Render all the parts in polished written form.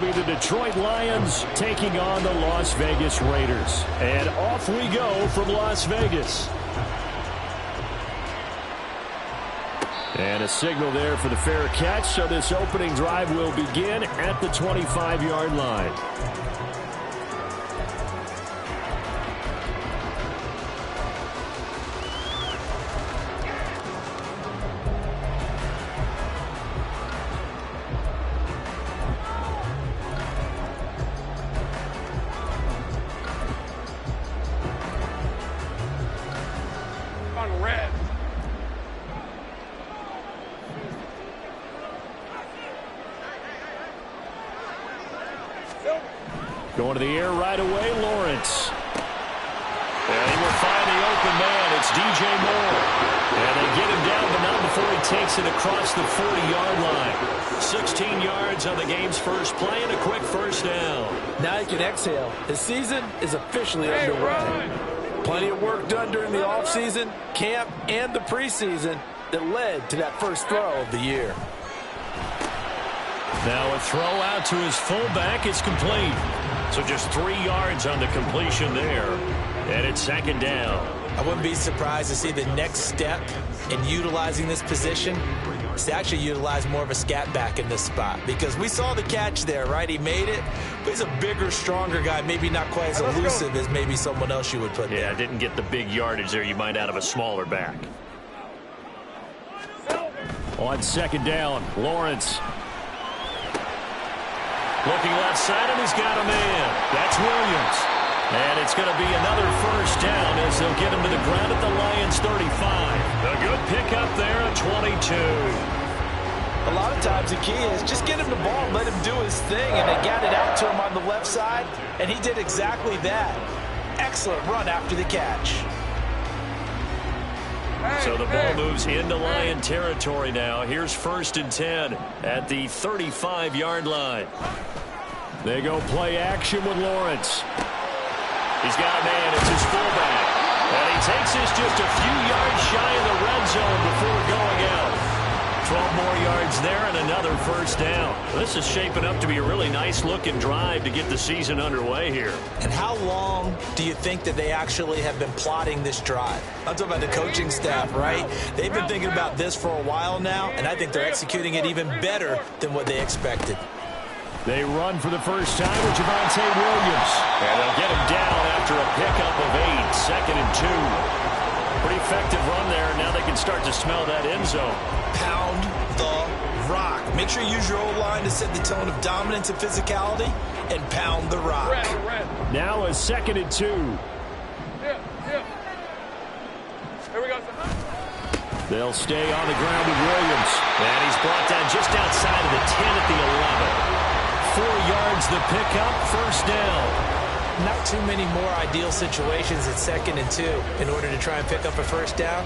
The Detroit Lions taking on the Las Vegas Raiders. And off we go from Las Vegas. And a signal there for the fair catch, so this opening drive will begin at the 25-yard line. Going to the air right away, Lawrence. And he will find the open man. It's DJ Moore. And they get him down, but not before he takes it across the 40-yard line. 16 yards on the game's first play and a quick first down. Now you can exhale. The season is officially underway. Plenty of work done during the offseason, camp, and the preseason that led to that first throw of the year. Now a throw out to his fullback. It's complete. So just 3 yards on the completion there. And it's second down. I wouldn't be surprised to see the next step in utilizing this position is to actually utilize more of a scat back in this spot. Because we saw the catch there, right? He made it. But he's a bigger, stronger guy. Maybe not quite as elusive as maybe someone else you would put there. Yeah, didn't get the big yardage there you might out of a smaller back. On second down, Lawrence. Looking left side, and he's got a man. That's Williams. And it's going to be another first down as they'll get him to the ground at the Lions 35. A good pickup there at 22. A lot of times the key is just get him the ball and let him do his thing, and they got it out to him on the left side, and he did exactly that. Excellent run after the catch. So the ball moves into Lion territory now. Here's 1st and 10 at the 35-yard line. They go play action with Lawrence. He's got a man. It's his fullback. And he takes this just a few yards shy of the red zone before going out. 12 more yards there and another first down. This is shaping up to be a really nice-looking drive to get the season underway here. And how long do you think that they actually have been plotting this drive? I'm talking about the coaching staff, right? They've been thinking about this for a while now, and I think they're executing it even better than what they expected. They run for the first time with Javonte Williams. And they'll get him down after a pickup of 8, 2nd and 2. Pretty effective run there. Now they can start to smell that end zone. Pound the rock. Make sure you use your O-line to set the tone of dominance and physicality, and pound the rock. Now a 2nd and 2. Here we go. They'll stay on the ground with Williams. And he's brought down just outside of the 10 at the 11. 4 yards the pickup, first down. Not too many more ideal situations at 2nd and 2 in order to try and pick up a first down.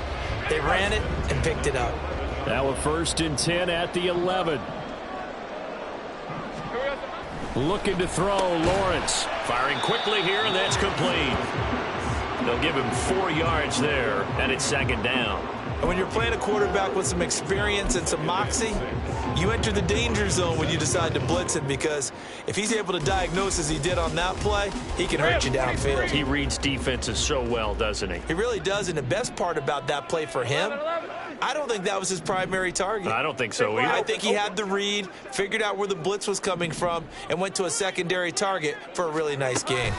They ran it and picked it up. Now a 1st and 10 at the 11. Looking to throw, Lawrence. Firing quickly here, and that's complete. They'll give him 4 yards there, and it's 2nd down. And when you're playing a quarterback with some experience and some moxie, you enter the danger zone when you decide to blitz him, because if he's able to diagnose as he did on that play, he can hurt you downfield. He reads defenses so well, doesn't he? He really does, and the best part about that play for him, I don't think that was his primary target. I don't think so either. I think he had the read, figured out where the blitz was coming from, and went to a secondary target for a really nice gain.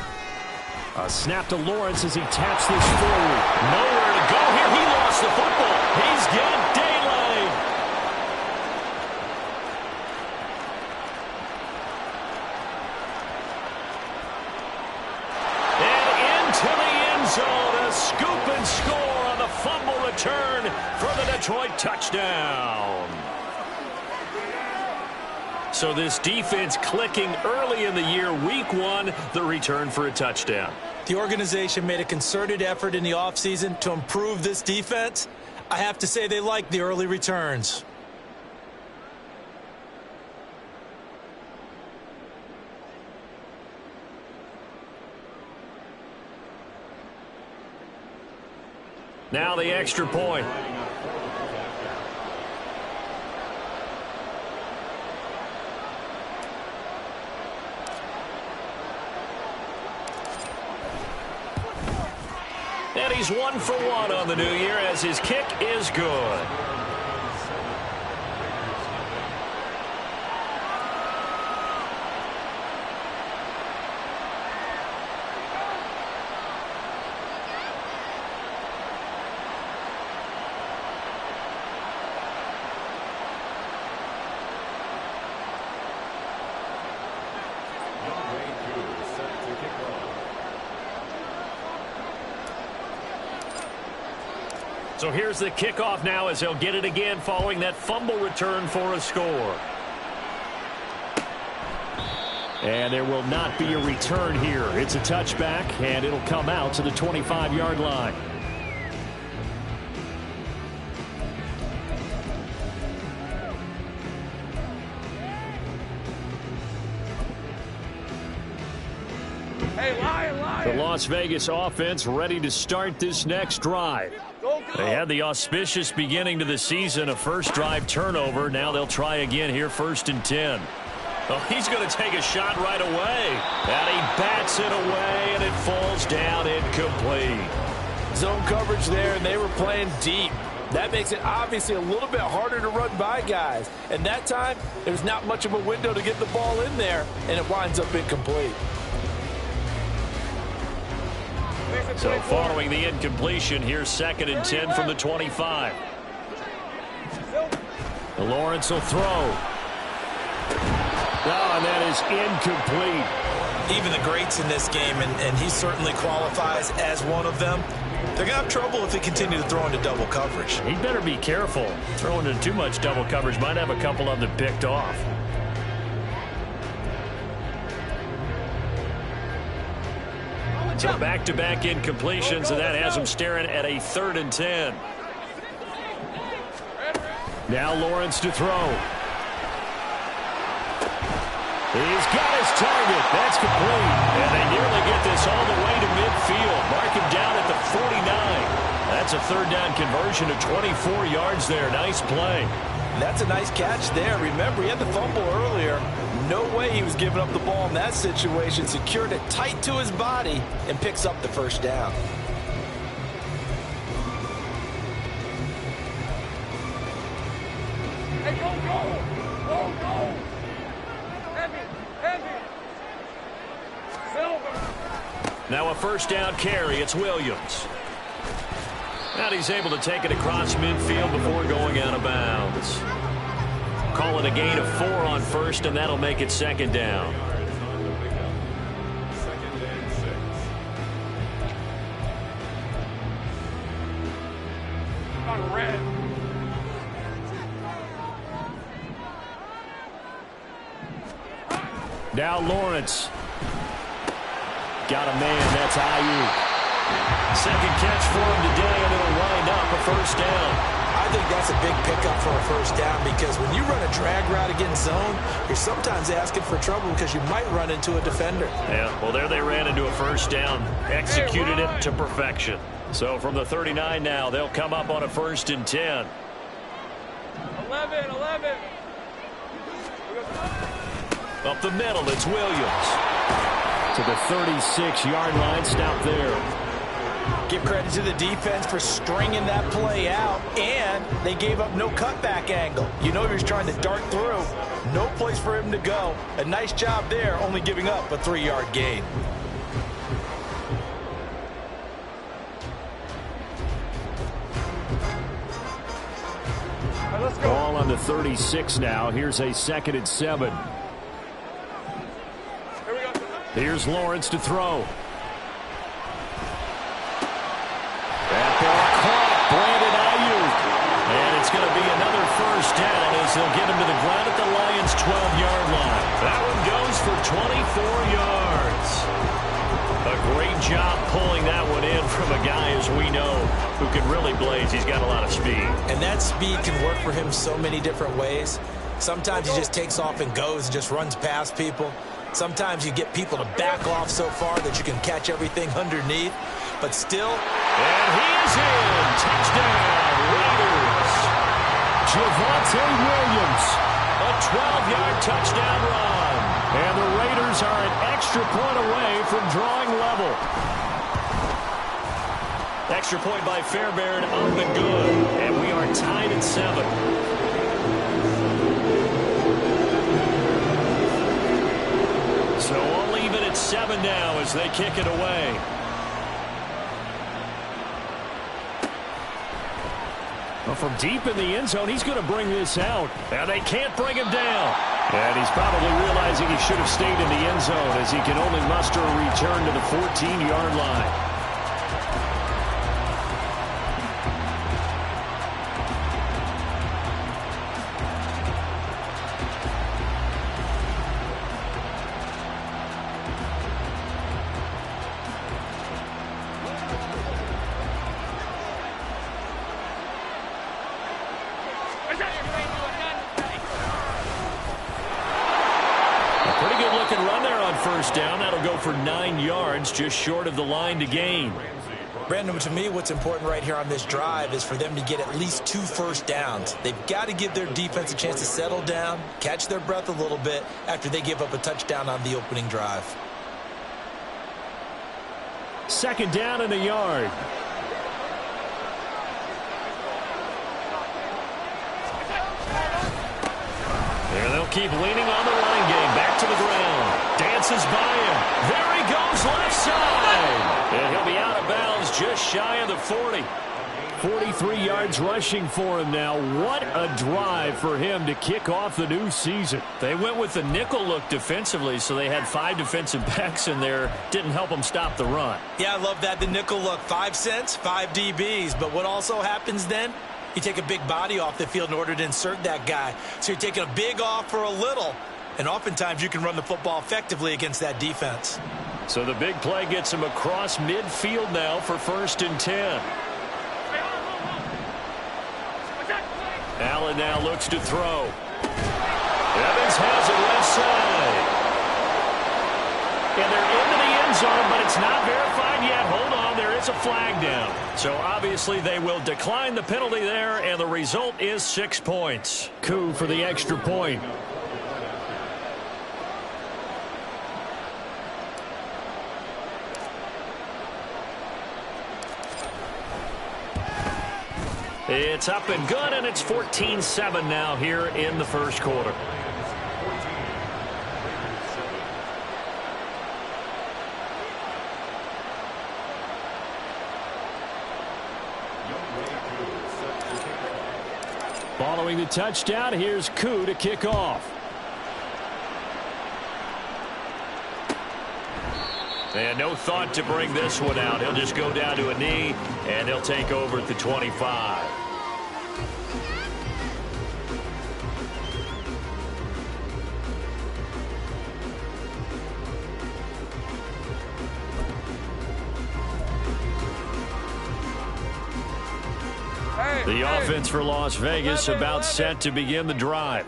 A snap to Lawrence as he taps this forward. Nowhere to go here. He lost the football. He's got daylight. And into the end zone. A scoop and score on the fumble return for the Detroit touchdown. So this defense clicking early in the year, week 1, the return for a touchdown. The organization made a concerted effort in the offseason to improve this defense. I have to say they like the early returns. Now the extra point. he's 1 for 1 on the new year as his kick is good. So here's the kickoff now as they'll get it again following that fumble return for a score. And there will not be a return here. It's a touchback, and it'll come out to the 25-yard line. Hey, Lion. The Las Vegas offense ready to start this next drive. They had the auspicious beginning to the season, a first drive turnover. Now they'll try again here, 1st and 10. Oh, he's going to take a shot right away. And he bats it away, and it falls down incomplete. Zone coverage there, and they were playing deep. That makes it obviously a little bit harder to run by guys. And that time, there's not much of a window to get the ball in there, and it winds up incomplete. So following the incompletion, here's 2nd and 10 from the 25. Lawrence will throw. Oh, and that is incomplete. Even the greats in this game, and he certainly qualifies as one of them, they're going to have trouble if they continue to throw into double coverage. He better be careful. Throwing into too much double coverage might have a couple of them picked off. So back-to-back incompletions, and that has him staring at a 3rd and 10. Now Lawrence to throw. He's got his target. That's complete. And they nearly get this all the way to midfield. Mark him down at the 49. That's a 3rd down conversion of 24 yards there. Nice play. That's a nice catch there. Remember, he had the fumble earlier. No way he was giving up the ball in that situation. Secured it tight to his body and picks up the 1st down. Hey, go. Heavy. Silver. Now a 1st down carry. It's Williams. And he's able to take it across midfield before going out of bounds. Call it a gain of 4 on 1st, and that'll make it 2nd down. On red. Now Lawrence. Got a man. That's Ayuk. 2nd catch for him today, and it'll wind up a 1st down. I think that's a big pickup for a 1st down, because when you run a drag route against zone, you're sometimes asking for trouble because you might run into a defender. Yeah, well, there they ran into a 1st down. Executed it to perfection. So from the 39 now, they'll come up on a 1st and 10. 11. Up the middle, it's Williams. To the 36-yard line, stop there. Give credit to the defense for stringing that play out, and they gave up no cutback angle. You know he was trying to dart through. No place for him to go. A nice job there, only giving up a 3-yard gain. Right, let's go. Ball on the 36 now. Here's a 2nd and 7. Here we go. Here's Lawrence to throw. Brandon Ayuk. And it's going to be another 1st down as they'll get him to the ground at the Lions' 12-yard line. That one goes for 24 yards. A great job pulling that one in from a guy, as we know, who can really blaze. He's got a lot of speed. And that speed can work for him so many different ways. Sometimes he just takes off and goes and just runs past people. Sometimes you get people to back off so far that you can catch everything underneath. But still. And he is in. Touchdown, Raiders. Javonte Williams. A 12-yard touchdown run. And the Raiders are an extra point away from drawing level. Extra point by Fairbairn, up and good. And we are tied at 7. So all even at 7 now as they kick it away. Well, from deep in the end zone, he's going to bring this out. And they can't bring him down. And he's probably realizing he should have stayed in the end zone as he can only muster a return to the 14-yard line. Down. That'll go for 9 yards, just short of the line to gain. Brandon, to me, what's important right here on this drive is for them to get at least 2 first downs. They've got to give their defense a chance to settle down, catch their breath a little bit after they give up a touchdown on the opening drive. 2nd down and a yard. And they'll keep leaning on the run game. Back to the ground. Dances by him. There he goes left side. And he'll be out of bounds just shy of the 40. 43 yards rushing for him now. What a drive for him to kick off the new season. They went with the nickel look defensively, so they had 5 defensive backs in there. Didn't help them stop the run. Yeah, I love that. The nickel look. 5 cents, 5 DBs. But what also happens then? You take a big body off the field in order to insert that guy. So you're taking a big off for a little. And oftentimes you can run the football effectively against that defense. So the big play gets him across midfield now for 1st and 10. Allen now looks to throw. Evans has it left side. And they're into the end zone, but it's not verified yet. Hold on, there is a flag down. So obviously they will decline the penalty there, and the result is 6 points. Koo for the extra point. It's up and good, and it's 14-7 now here in the first quarter. Following the touchdown, here's Koo to kick off. And no thought to bring this one out. He'll just go down to a knee, and he'll take over at the 25. The offense for Las Vegas about set to begin the drive.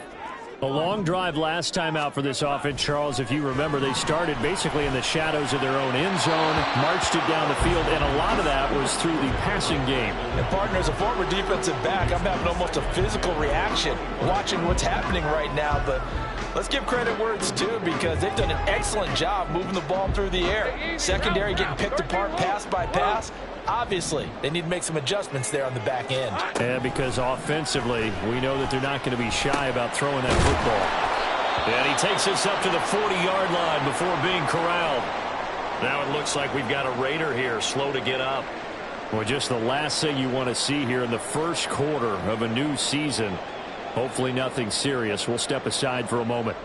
A long drive last time out for this offense, Charles. If you remember, they started basically in the shadows of their own end zone, marched it down the field, and a lot of that was through the passing game. And partner, as a former defensive back, I'm having almost a physical reaction watching what's happening right now. But let's give credit where it's due, because they've done an excellent job moving the ball through the air. Secondary getting picked apart pass by pass. Obviously, they need to make some adjustments there on the back end. Yeah, because offensively, we know that they're not going to be shy about throwing that football. And he takes us up to the 40-yard line before being corralled. Now it looks like we've got a Raider here, slow to get up. Well, just the last thing you want to see here in the first quarter of a new season. Hopefully nothing serious. We'll step aside for a moment.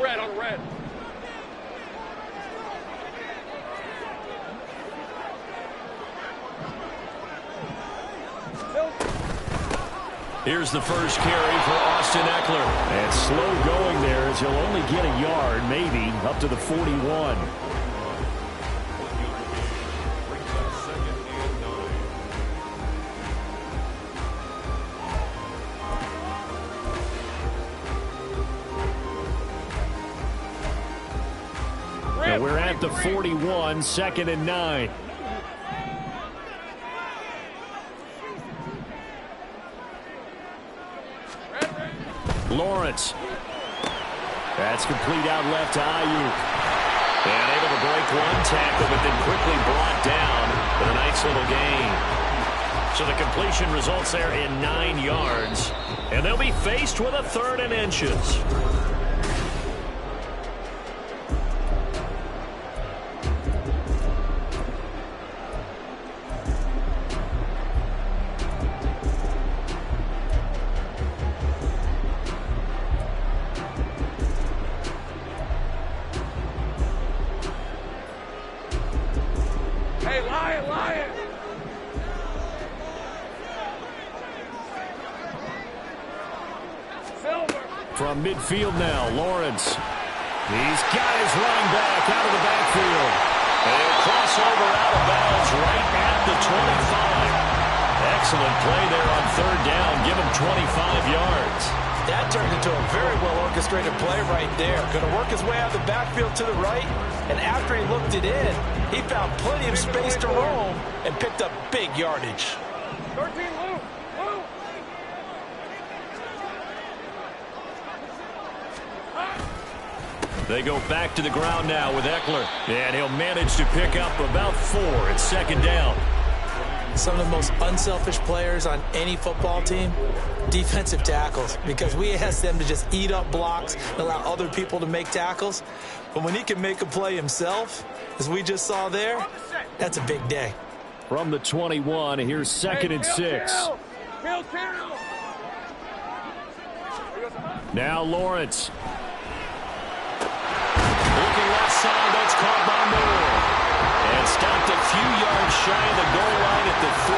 Red on red. Here's the first carry for Austin Eckler. And slow going there as he'll only get a yard, maybe, up to the 41. Now we're at the 41, 2nd and 9. Lawrence. That's complete out left to Ayuk. And able to break one tackle, but then quickly brought down with a nice little gain. So the completion results there in 9 yards. And they'll be faced with a 3rd and inches. Hey, Lion, Lion. Silver. From midfield now, Lawrence. He's got his running back out of the backfield. And he'll cross over out of bounds right at the 25. Excellent play there on 3rd down. Give him 25 yards. That turned into a very well-orchestrated play right there. Going to work his way out of the backfield to the right, and after he looked it in, he found plenty of space to roam and picked up big yardage. 13, Lou. Lou. They go back to the ground now with Eckler. And he'll manage to pick up about 4 at 2nd down. Some of the most unselfish players on any football team, defensive tackles, because we ask them to just eat up blocks and allow other people to make tackles. But when he can make a play himself, as we just saw there, that's a big day. From the 21, here's 2nd and 6. Kill. Now Lawrence. Looking left side, that's caught by Moore. And stopped a few yards shy of the goal line at the 3.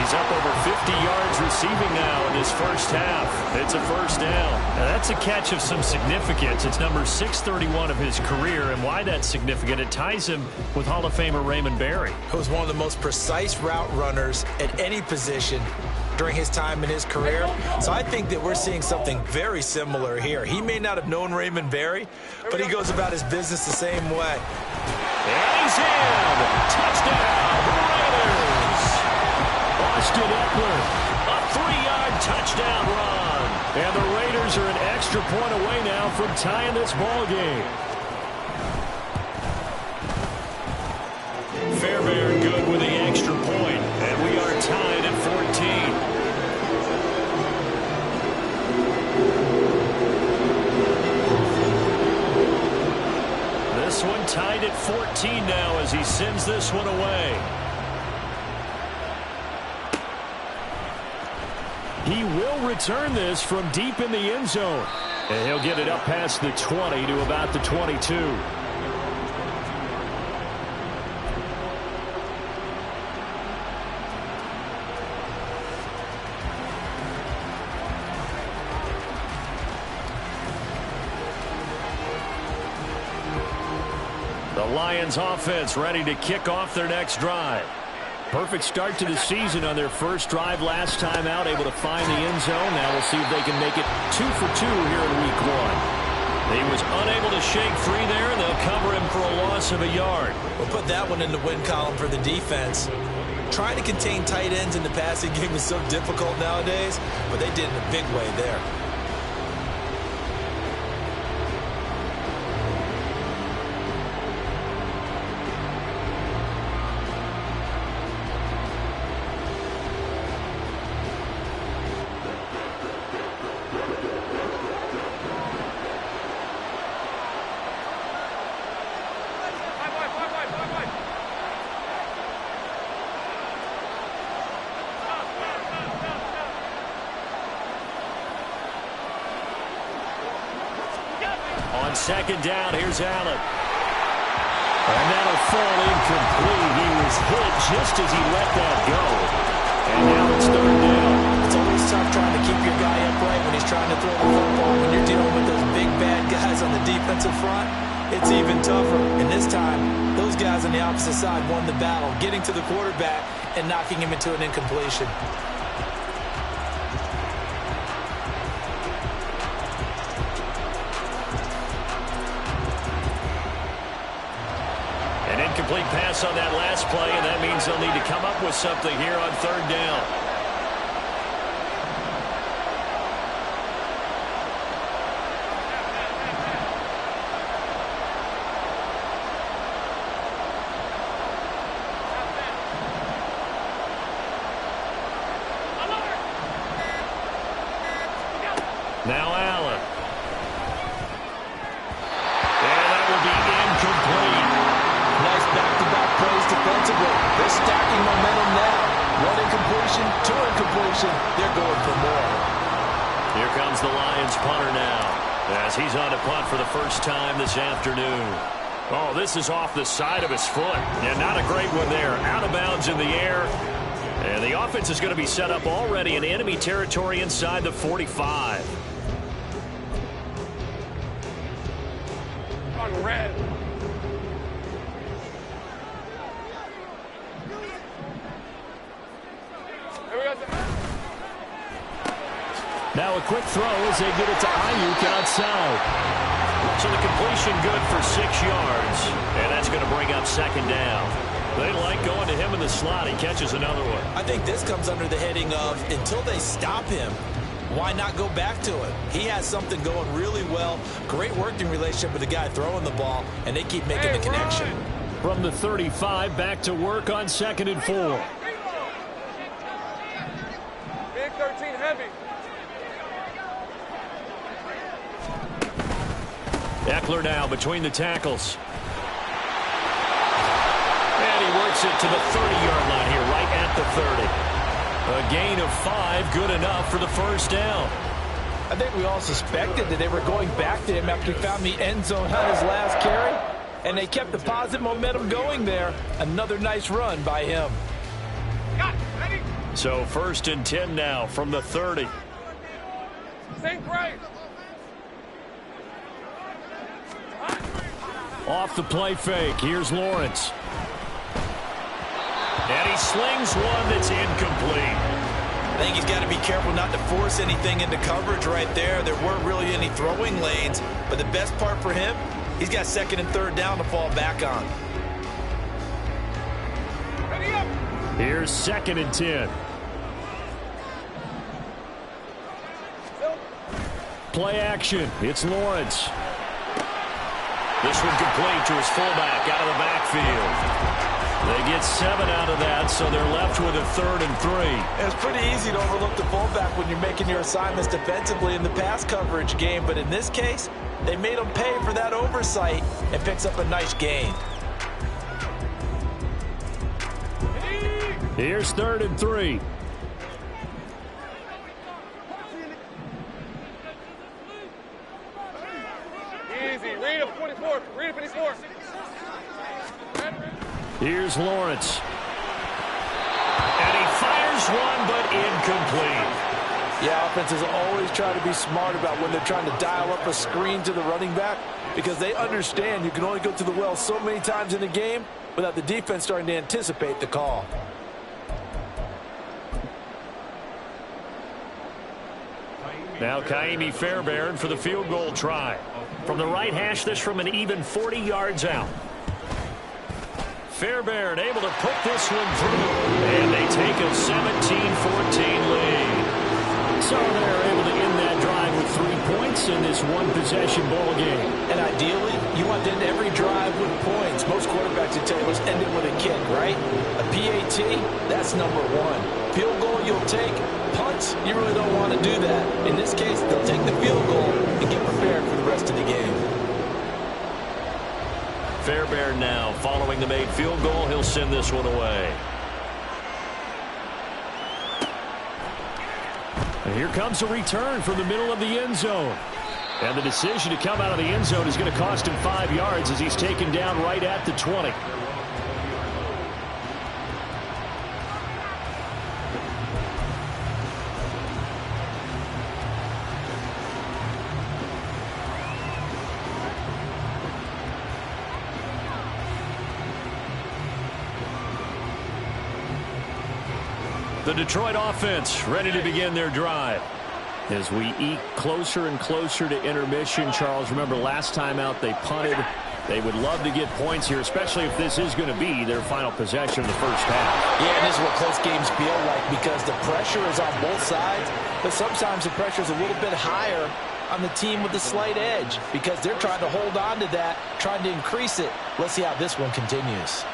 He's up over 50 yards receiving now in his first half. It's a 1st down. Now that's a catch of some significance. It's number 631 of his career, and why that's significant, it ties him with Hall of Famer Raymond Berry. Who was one of the most precise route runners at any position during his time in his career. So I think that we're seeing something very similar here. He may not have known Raymond Berry, but he goes about his business the same way. And he's in! Touchdown, Raiders! Austin Eckler, a 3-yard touchdown run. And the Raiders are an extra point away now from tying this ball game. Fairbairn good with the extra point, and we are tied at 14. This one tied at 14 now as he sends this one away. He will return this from deep in the end zone. And he'll get it up past the 20 to about the 22. The Lions offense ready to kick off their next drive. Perfect start to the season on their first drive last time out, able to find the end zone. Now we'll see if they can make it 2 for 2 here in week 1. He was unable to shake free there, and they'll cover him for a loss of a yard. We'll put that one in the win column for the defense. Trying to contain tight ends in the passing game is so difficult nowadays, but they did it in a big way there. On 2nd down, here's Allen. And that'll fall incomplete. He was hit just as he let that go. And now it's 3rd down. It's always tough trying to keep your guy upright when he's trying to throw the football. When you're dealing with those big bad guys on the defensive front, it's even tougher. And this time, those guys on the opposite side won the battle, getting to the quarterback and knocking him into an incompletion. Incomplete pass on that last play, and that means they'll need to come up with something here on 3rd down. Now Allen. And that will be incomplete. Nice back-to-back plays defensively. They're stacking momentum now. One incompletion, two incompletion. They're going for more. Here comes the Lions punter now, as he's on to punt for the first time this afternoon. Oh, this is off the side of his foot. Yeah, not a great one there. Out of bounds in the air. And the offense is going to be set up already in enemy territory inside the 45. On red. Here we go. Now a quick throw as they get it to Ayuk outside. So the completion good for 6 yards. And that's going to bring up second down. They like going to him in the slot. He catches another one. I think this comes under the heading of until they stop him, why not go back to it? He has something going really well. Great working relationship with the guy throwing the ball, and they keep making the connection. From the 35, back to work on 2nd and 4. Big 13 heavy. Eckler now between the tackles. And he works it to the 30-yard line here, right at the 30. A gain of 5, good enough for the first down. I think we all suspected that they were going back to him after he found the end zone on his last carry, and they kept the positive momentum going there. Another nice run by him. So 1st and 10 now from the 30. Same price. Off the play fake, here's Lawrence. And he slings one that's incomplete. I think he's got to be careful not to force anything into coverage right there. There weren't really any throwing lanes, but the best part for him, he's got 2nd and 3rd down to fall back on. Ready up. Here's 2nd and 10. Play action. It's Lawrence. This one complete to his fullback out of the backfield. They get 7 out of that, so they're left with a 3rd and 3. It's pretty easy to overlook the fullback when you're making your assignments defensively in the pass coverage game, but in this case, they made him pay for that oversight and picks up a nice gain. Here's 3rd and 3. Easy. Read him 24. Read him 54. Here's Lawrence. And he fires one, but incomplete. Yeah, offenses always try to be smart about when they're trying to dial up a screen to the running back because they understand you can only go to the well so many times in a game without the defense starting to anticipate the call. Now Kaimi Fairbairn for the field goal try. From the right hash, this from an even 40 yards out. Fairbairn able to put this one through. And they take a 17-14 lead. So they're able to end that drive with 3 points in this one-possession ball game. And ideally, you want to end every drive with points. Most quarterbacks would tell you, let's end it with a kick, right? A PAT, that's number 1. Field goal you'll take. Punts, you really don't want to do that. In this case, they'll take the field goal and get prepared for the rest of the game. Fairbairn now following the made field goal. He'll send this one away. And here comes a return from the middle of the end zone. And the decision to come out of the end zone is going to cost him 5 yards as he's taken down right at the 20. The Detroit offense ready to begin their drive. As we eke closer and closer to intermission, Charles, remember last time out they punted. They would love to get points here, especially if this is going to be their final possession of the first half. Yeah, and this is what close games feel like because the pressure is on both sides, but sometimes the pressure is a little bit higher on the team with the slight edge because they're trying to hold on to that, trying to increase it. Let's see how this one continues.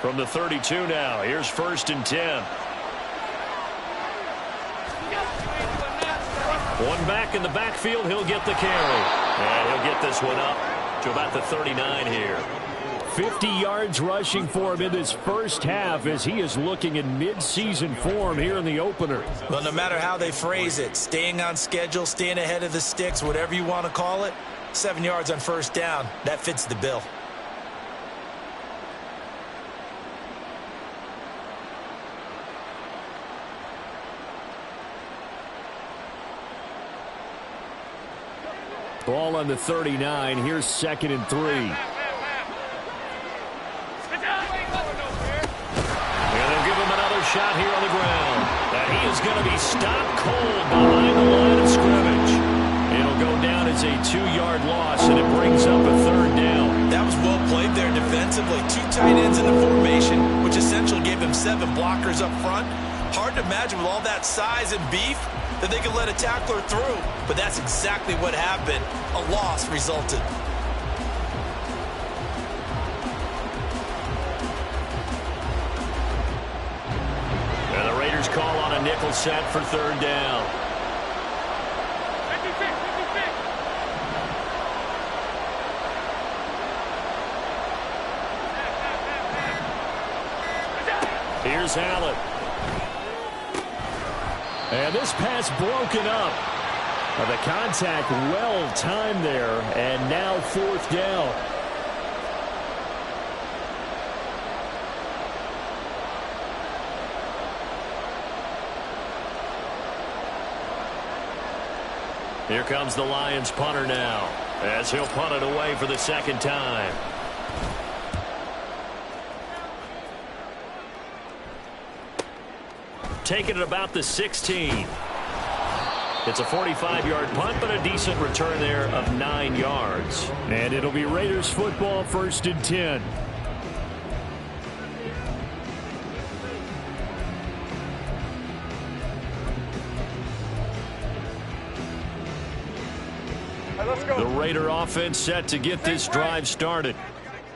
From the 32 now, here's 1st and 10. One back in the backfield, he'll get the carry. And he'll get this one up to about the 39 here. 50 yards rushing for him in this first half as he is looking in mid-season form here in the opener. Well, no matter how they phrase it, staying on schedule, staying ahead of the sticks, whatever you want to call it, 7 yards on 1st down, that fits the bill. Ball on the 39. Here's 2nd and 3. And they'll give him another shot here on the ground. And he is going to be stopped cold behind the line of scrimmage. It'll go down as a 2-yard loss, and it brings up a 3rd down. That was well played there defensively. 2 tight ends in the formation, which essentially gave them 7 blockers up front. Hard to imagine with all that size and beef that they could let a tackler through. But that's exactly what happened. A loss resulted. And the Raiders call on a nickel set for 3rd down. 56. Here's Allen. And this pass broken up. The contact well timed there, and now 4th down. Here comes the Lions punter now, as he'll punt it away for the 2nd time. Taking it about the 16. It's a 45-yard punt, but a decent return there of 9 yards. And it'll be Raiders football, 1st and 10. Let's go. The Raider offense set to get this drive started.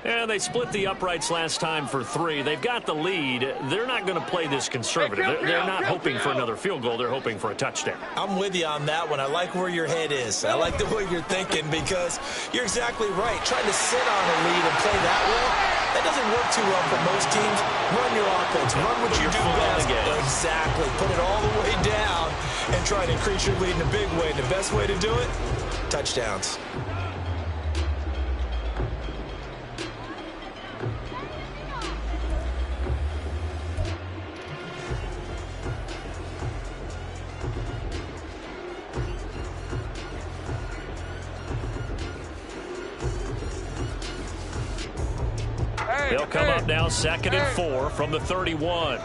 And they split the uprights last time for 3. They've got the lead. They're not going to play this conservative. They're not hoping for another field goal. They're hoping for a touchdown. I'm with you on that one. I like where your head is. I like the way you're thinking because you're exactly right. Trying to sit on a lead and play that way, that doesn't work too well for most teams. Run your offense. Run what you do best. Exactly. Put it all the way down and try to increase your lead in a big way. The best way to do it, touchdowns. They'll come up now 2nd and 4 from the 31.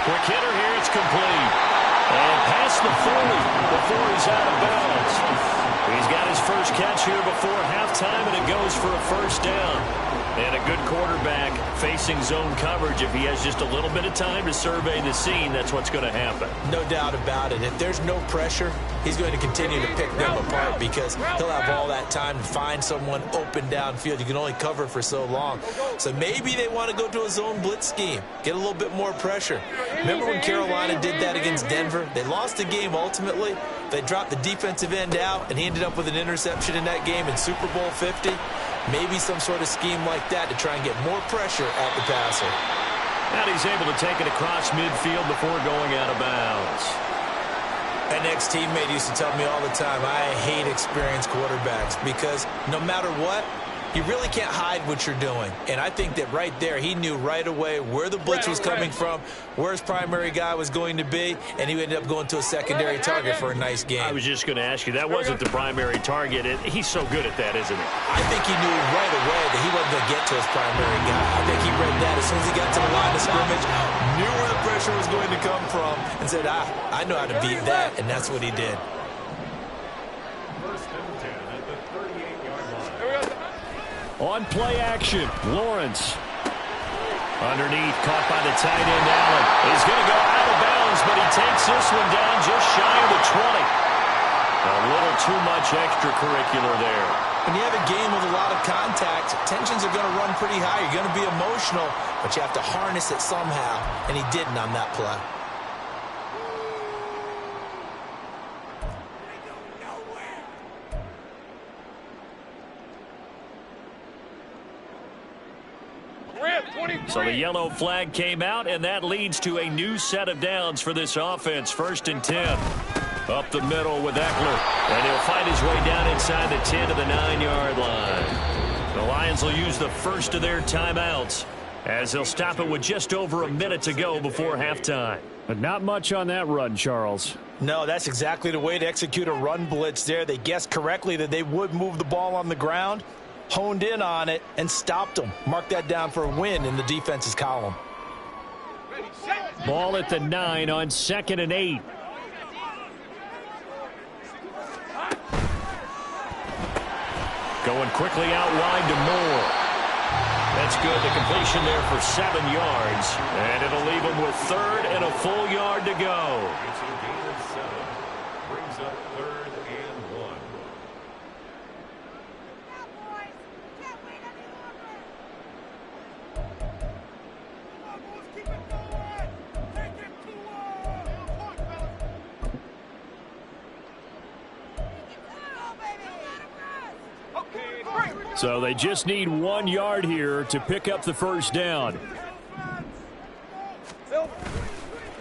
Quick hitter here, it's complete. And past the 40 before he's out of bounds. He's got his first catch here before halftime, and it goes for a 1st down. And a good quarterback facing zone coverage. If he has just a little bit of time to survey the scene, that's what's going to happen. No doubt about it. If there's no pressure, he's going to continue to pick them apart because he'll have all that time to find someone open downfield. You can only cover for so long. So maybe they want to go to a zone blitz scheme, get a little bit more pressure. Remember when Carolina did that against Denver? They lost the game ultimately. They dropped the defensive end out, and he ended up with an interception in that game in Super Bowl 50. Maybe some sort of scheme like that to try and get more pressure at the passer. And he's able to take it across midfield before going out of bounds. An ex-teammate used to tell me all the time, I hate experienced quarterbacks because no matter what, you really can't hide what you're doing. And I think that right there, he knew right away where the blitz was coming from, where his primary guy was going to be, and he ended up going to a secondary target for a nice game. I was just going to ask you, that wasn't the primary target. He's so good at that, isn't he? I think he knew right away that he wasn't going to get to his primary guy. I think he read that as soon as he got to the line of scrimmage, knew where the pressure was going to come from, and said, I know how to beat that, and that's what he did. On play action, Lawrence. Underneath, caught by the tight end, Allen. He's going to go out of bounds, but he takes this one down just shy of the 20. A little too much extracurricular there. When you have a game with a lot of contact, tensions are going to run pretty high. You're going to be emotional, but you have to harness it somehow, and he didn't on that play. So the yellow flag came out, and that leads to a new set of downs for this offense. 1st and 10. Up the middle with Eckler. And he'll find his way down inside the 10 to the 9-yard line. The Lions will use the first of their timeouts as they'll stop it with just over a minute to go before halftime. But not much on that run, Charles. No, that's exactly the way to execute a run blitz there. They guessed correctly that they would move the ball on the ground, honed in on it, and stopped them. Mark that down for a win in the defense's column. Ball at the 9 on 2nd and 8. Going quickly out wide to Moore. That's good. The completion there for 7 yards. And it'll leave him with 3rd and a full yard to go. It's a gain of 7. Brings up 3rd and 1. So they just need 1 yard here to pick up the first down.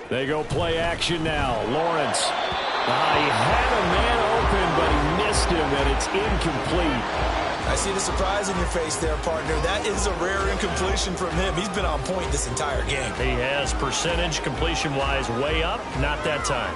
They go play action now. Lawrence. He had a man open, but he missed him, and it's incomplete. I see the surprise in your face there, partner. That is a rare incompletion from him. He's been on point this entire game. He has percentage completion-wise way up. Not that time.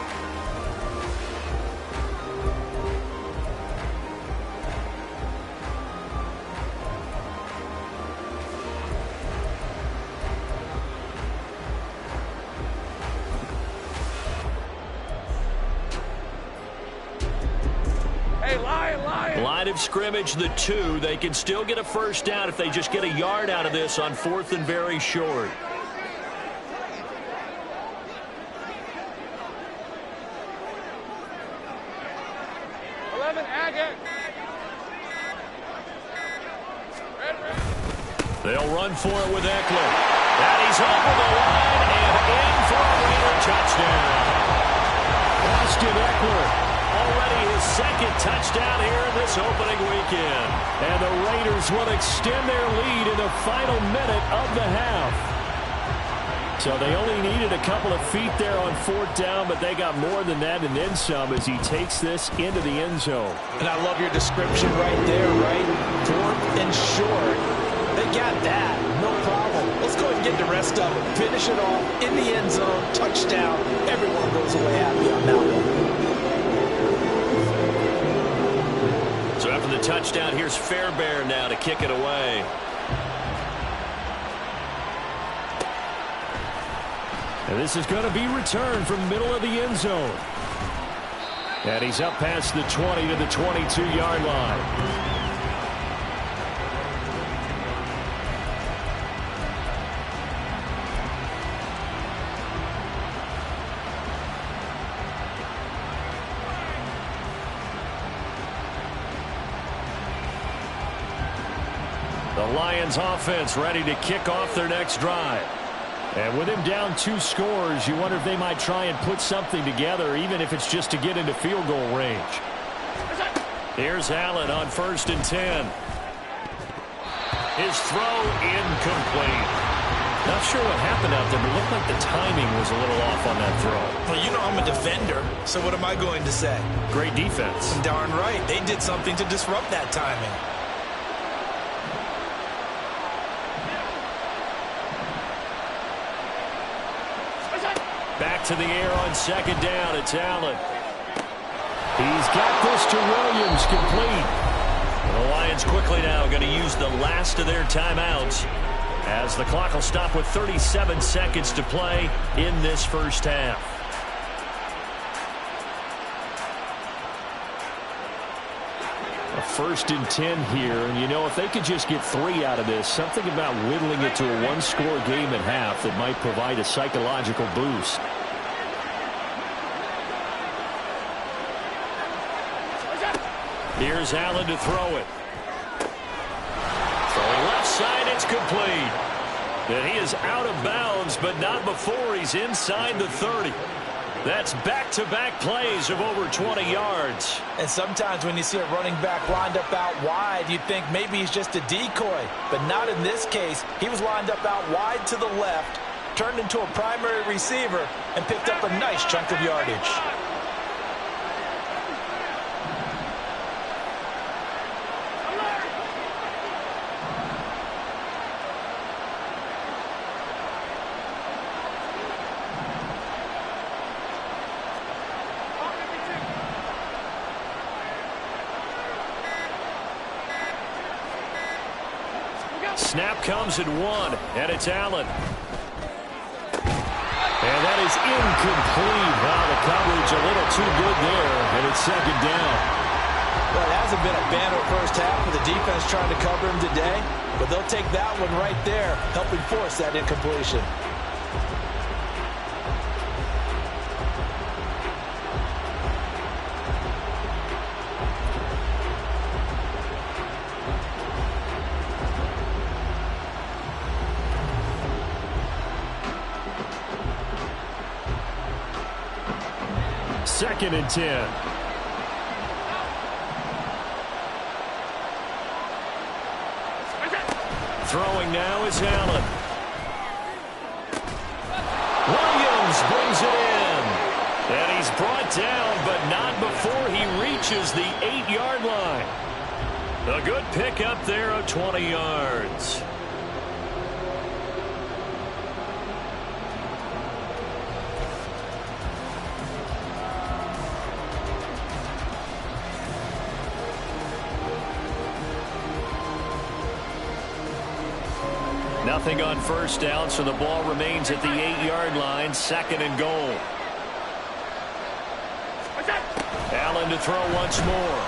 Line of scrimmage, the 2. They can still get a first down if they just get a yard out of this on 4th and very short. They'll run for it with Eckler. And he's over the line and in for a Raider touchdown. Austin Eckler. Already his 2nd touchdown here in this opening weekend. And the Raiders will extend their lead in the final minute of the half. So they only needed a couple of feet there on 4th down, but they got more than that and then some as he takes this into the end zone. And I love your description right there, right? 4th and short. They got that. No problem. Let's go ahead and get the rest of it. Finish it off in the end zone. Touchdown. Everyone goes away happy on that one. So after the touchdown, here's Fairbairn now to kick it away. And this is going to be returned from middle of the end zone. And he's up past the 20 to the 22-yard line. The Lions offense ready to kick off their next drive. And with him down 2 scores, you wonder if they might try and put something together, even if it's just to get into field goal range. Here's Allen on 1st and 10. His throw incomplete. Not sure what happened out there, but it looked like the timing was a little off on that throw. Well, you know I'm a defender, so what am I going to say? Great defense. Darn right. They did something to disrupt that timing. Back to the air on 2nd down. It's Allen. He's got this to Williams, complete. The Lions quickly now going to use the last of their timeouts as the clock will stop with 37 seconds to play in this first half. A 1st and 10 here. And, you know, if they could just get 3 out of this, something about whittling it to a one-score game at half that might provide a psychological boost. Here's Allen to throw it. Throwing left side, it's complete. And he is out of bounds, but not before he's inside the 30. That's back-to-back plays of over 20 yards. And sometimes when you see a running back lined up out wide, you think maybe he's just a decoy. But not in this case. He was lined up out wide to the left, turned into a primary receiver, and picked up a nice chunk of yardage. Snap comes at 1, and it's Allen. And that is incomplete. Wow, the coverage a little too good there, and it's 2nd down. Well, it hasn't been a banner first half with the defense trying to cover him today, but they'll take that one right there, helping force that incompletion. Second and 10. Throwing now is Allen. Williams brings it in. And he's brought down, but not before he reaches the 8-yard line. A good pickup there of 20 yards. Nothing on first down, so the ball remains at the 8-yard line, 2nd and goal. Allen to throw once more.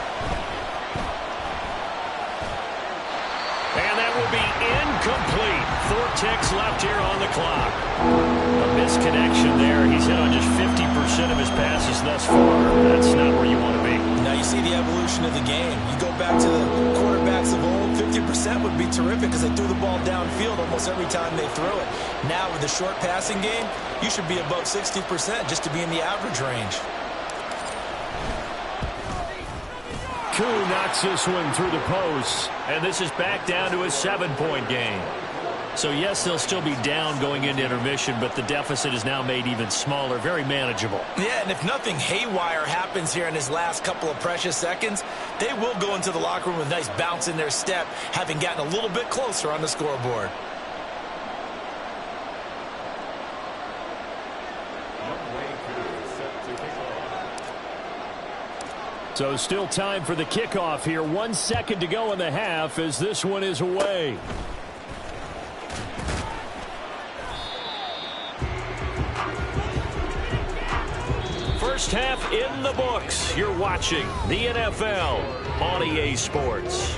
And that will be incomplete. 4 ticks left here on the clock. A misconnection there. He's hit on just 50% of his passes thus far. That's not where you want to be. Now you see the evolution of the game. You go back to the quarterbacks of old, 50% would be terrific because they threw the ball downfield almost every time they threw it. Now with the short passing game, you should be above 60% just to be in the average range. Koo knocks this one through the post. And this is back down to a 7-point game. So, yes, they'll still be down going into intermission, but the deficit is now made even smaller, very manageable. Yeah, and if nothing haywire happens here in his last couple of precious seconds, they will go into the locker room with a nice bounce in their step, having gotten a little bit closer on the scoreboard. So still time for the kickoff here. 1 second to go in the half as this one is away. First half in the books. You're watching the NFL on EA Sports.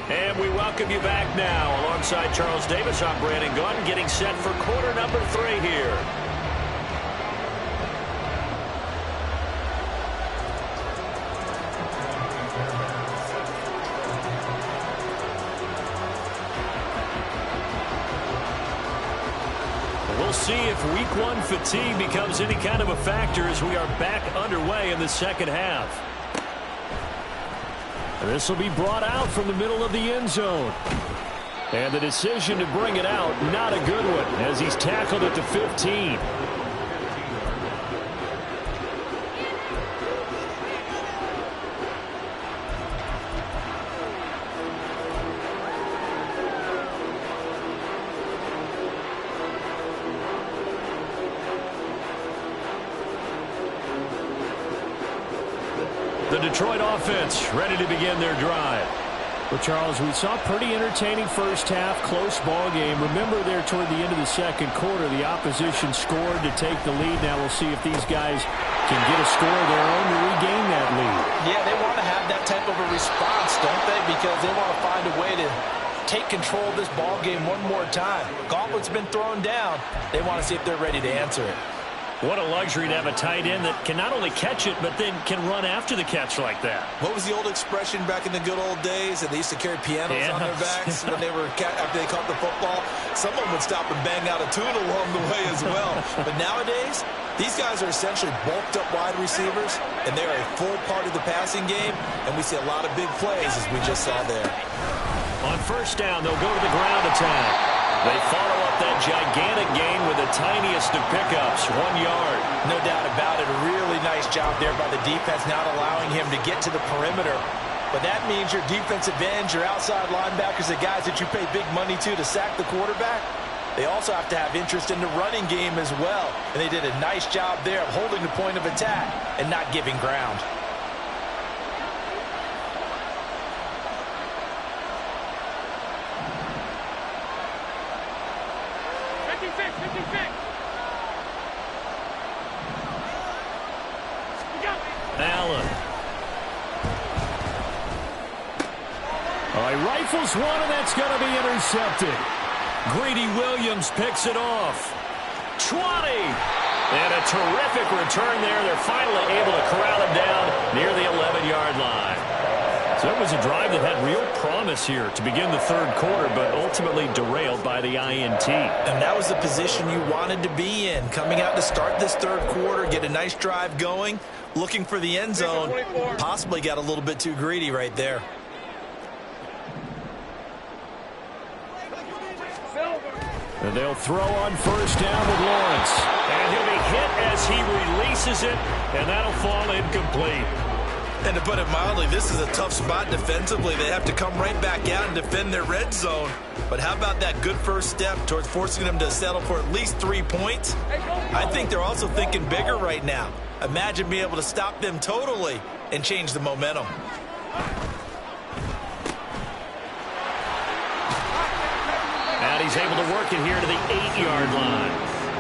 And we welcome you back now. Alongside Charles Davis, I'm Brandon Gunn, getting set for quarter number 3 here. We'll see if week 1 fatigue becomes any kind of a factor as we are back underway in the second half. This will be brought out from the middle of the end zone. And the decision to bring it out, not a good one, as he's tackled at the 15. The Detroit offense ready to begin their drive. Well, Charles, we saw pretty entertaining first half, close ball game. Remember there toward the end of the second quarter, the opposition scored to take the lead. Now we'll see if these guys can get a score of their own to regain that lead. Yeah, they want to have that type of a response, don't they? Because they want to find a way to take control of this ball game one more time. Gauntlet's been thrown down. They want to see if they're ready to answer it. What a luxury to have a tight end that can not only catch it, but then can run after the catch like that. What was the old expression back in the good old days? That they used to carry pianos on their backs when they were after they caught the football. Someone would stop and bang out a tune along the way as well. But nowadays, these guys are essentially bulked up wide receivers, and they're a full part of the passing game, and we see a lot of big plays as we just saw there. On first down, they'll go to the ground attack. They follow up that gigantic gain with the tiniest of pickups, 1 yard. No doubt about it. A really nice job there by the defense, not allowing him to get to the perimeter. But that means your defensive ends, your outside linebackers, the guys that you pay big money to sack the quarterback, they also have to have interest in the running game as well. And they did a nice job there of holding the point of attack and not giving ground. Allen. He rifles one, and that's going to be intercepted. Greedy Williams picks it off. 20. And a terrific return there. They're finally able to corral him down near the 11-yard line. So it was a drive that had real promise here to begin the third quarter, but ultimately derailed by the INT. And that was the position you wanted to be in. Coming out to start this third quarter, get a nice drive going, looking for the end zone. Possibly got a little bit too greedy right there. And they'll throw on first down with Lawrence. And he'll be hit as he releases it, and that'll fall incomplete. And to put it mildly, this is a tough spot defensively. They have to come right back out and defend their red zone. But how about that good first step towards forcing them to settle for at least 3 points? I think they're also thinking bigger right now. Imagine being able to stop them totally and change the momentum. And he's able to work it here to the 8-yard line.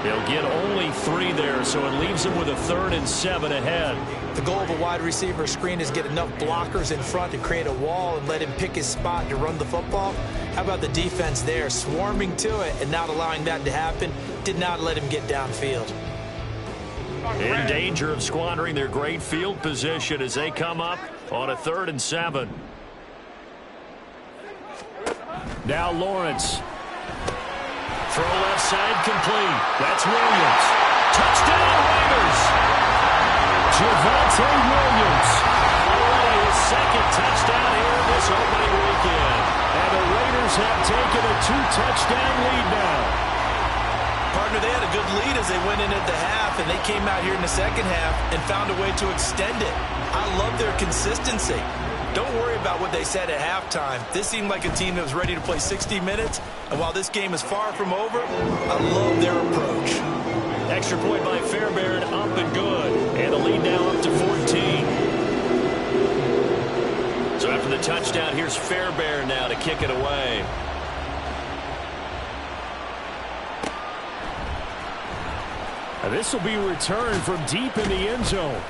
They'll get only 3 there, so it leaves them with a 3rd and 7 ahead. The goal of a wide receiver screen is get enough blockers in front to create a wall and let him pick his spot to run the football. How about the defense there, swarming to it and not allowing that to happen? Did not let him get downfield. In danger of squandering their great field position as they come up on a 3rd and 7. Now Lawrence. Throw left side complete. That's Williams. Touchdown Raiders. Javonte Williams. Already his 2nd touchdown here this opening weekend. And the Raiders have taken a 2-touchdown lead now. Partner, they had a good lead as they went in at the half, and they came out here in the second half and found a way to extend it. I love their consistency. Don't worry about what they said at halftime. This seemed like a team that was ready to play 60 minutes, and while this game is far from over, I love their approach. Extra point by Fairbairn, up and good. And the lead now up to 14. So after the touchdown, here's Fairbairn now to kick it away. This will be returned from deep in the end zone.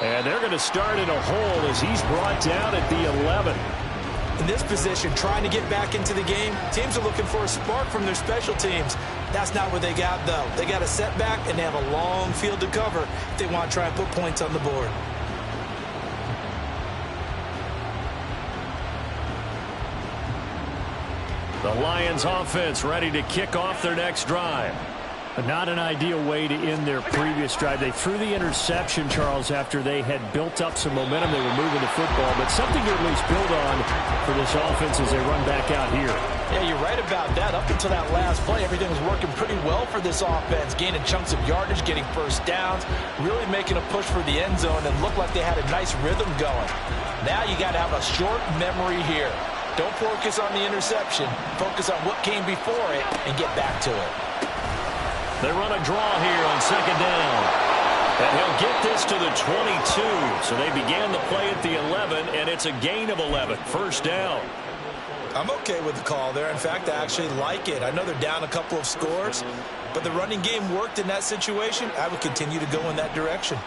And they're going to start in a hole as he's brought down at the 11. In this position, trying to get back into the game, teams are looking for a spark from their special teams. That's not what they got, though. They got a setback, and they have a long field to cover if they want to try and put points on the board. The Lions offense ready to kick off their next drive. But not an ideal way to end their previous drive. They threw the interception, Charles, after they had built up some momentum. They were moving the football, but something to at least build on for this offense as they run back out here. Yeah, you're right about that. Up until that last play, everything was working pretty well for this offense, gaining chunks of yardage, getting first downs, really making a push for the end zone, and looked like they had a nice rhythm going. Now you got to have a short memory here. Don't focus on the interception. Focus on what came before it and get back to it. They run a draw here on 2nd down. And he'll get this to the 22. So they began the play at the 11, and it's a gain of 11. First down. I'm okay with the call there. In fact, I actually like it. I know they're down a couple of scores, but the running game worked in that situation. I would continue to go in that direction.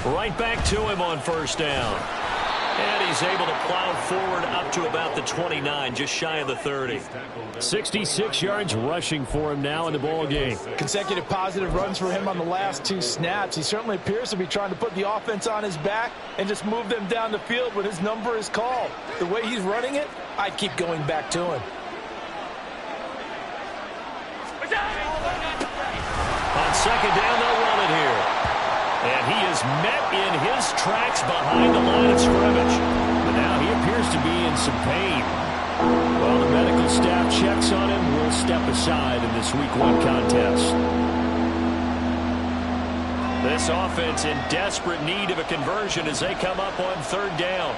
Right back to him on first down. And he's able to plow forward up to about the 29, just shy of the 30. 66 yards rushing for him now in the ball game. Consecutive positive runs for him on the last 2 snaps. He certainly appears to be trying to put the offense on his back and just move them down the field when his number is called. The way he's running it, I'd keep going back to him. On second down, they'll run it here. And he is met in his tracks behind the line of scrimmage. But now he appears to be in some pain. Well, the medical staff checks on him. We'll step aside in this Week 1 contest. This offense in desperate need of a conversion as they come up on third down.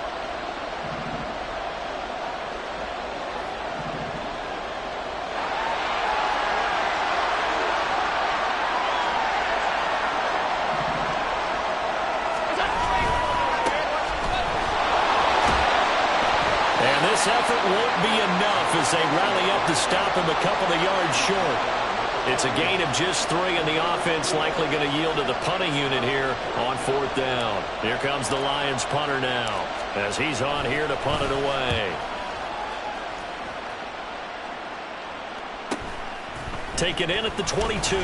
This effort won't be enough as they rally up to stop him a couple of yards short. It's a gain of just 3, and the offense likely going to yield to the punting unit here on fourth down. Here comes the Lions punter now as he's on here to punt it away. Taken in at the 22.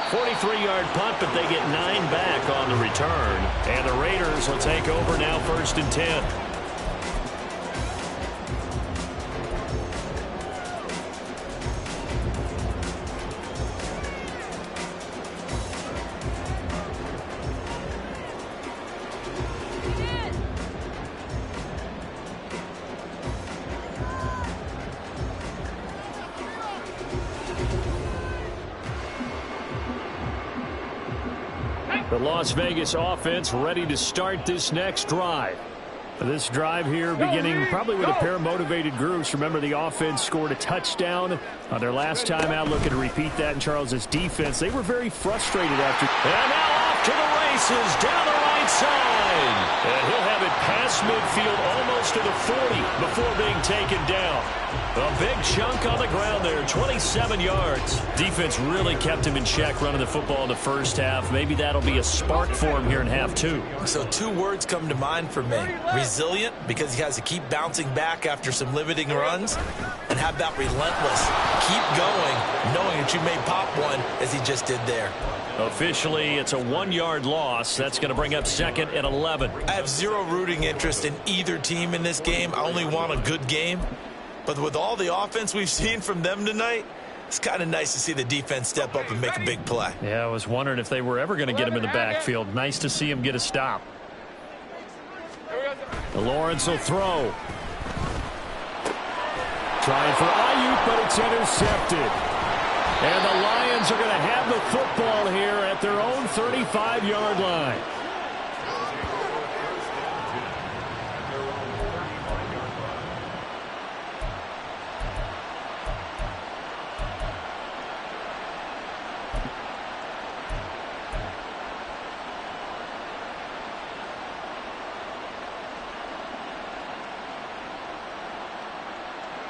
43-yard punt, but they get 9 back on the return. And the Raiders will take over now first and 10. The Las Vegas offense ready to start this next drive. This drive here beginning probably with a pair of motivated groups. Remember, the offense scored a touchdown on their last time out. Looking to repeat that in Charles's defense. They were very frustrated after. And now off to the races down the right side. And he'll have it past midfield almost to the 40 before being taken down. A big chunk on the ground there, 27 yards. Defense really kept him in check running the football in the first half. Maybe that'll be a spark for him here in half 2. So 2 words come to mind for me. Resilient, because he has to keep bouncing back after some limiting runs. And how about relentless? Keep going, knowing that you may pop one as he just did there. Officially, it's a 1-yard loss. That's going to bring up second and 11. I have zero rooting interest in either team in this game. I only want a good game. But with all the offense we've seen from them tonight, it's kind of nice to see the defense step up and make a big play. Yeah, I was wondering if they were ever going to get him in the backfield. Nice to see him get a stop. Lawrence will throw. Trying for Ayuk, but it's intercepted. And the Lions are going to have the football here at their own 35-yard line.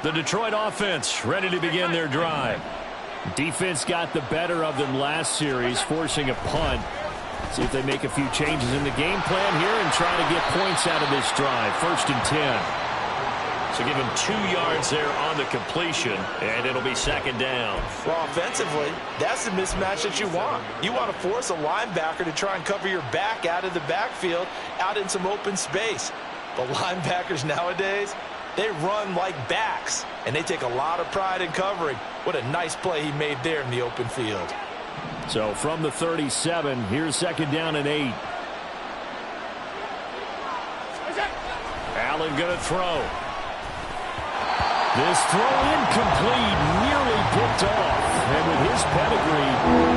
The Detroit offense ready to begin their drive. Defense got the better of them last series, forcing a punt. See if they make a few changes in the game plan here and try to get points out of this drive. First and 10. So give him 2 yards there on the completion, and it'll be second down. Well, offensively, that's the mismatch that you want. You want to force a linebacker to try and cover your back out of the backfield, out in some open space. But linebackers nowadays, they run like backs, and they take a lot of pride in covering. What a nice play he made there in the open field. So from the 37, here's second down and 8. Allen going to throw. This throw incomplete, nearly picked off. And with his pedigree,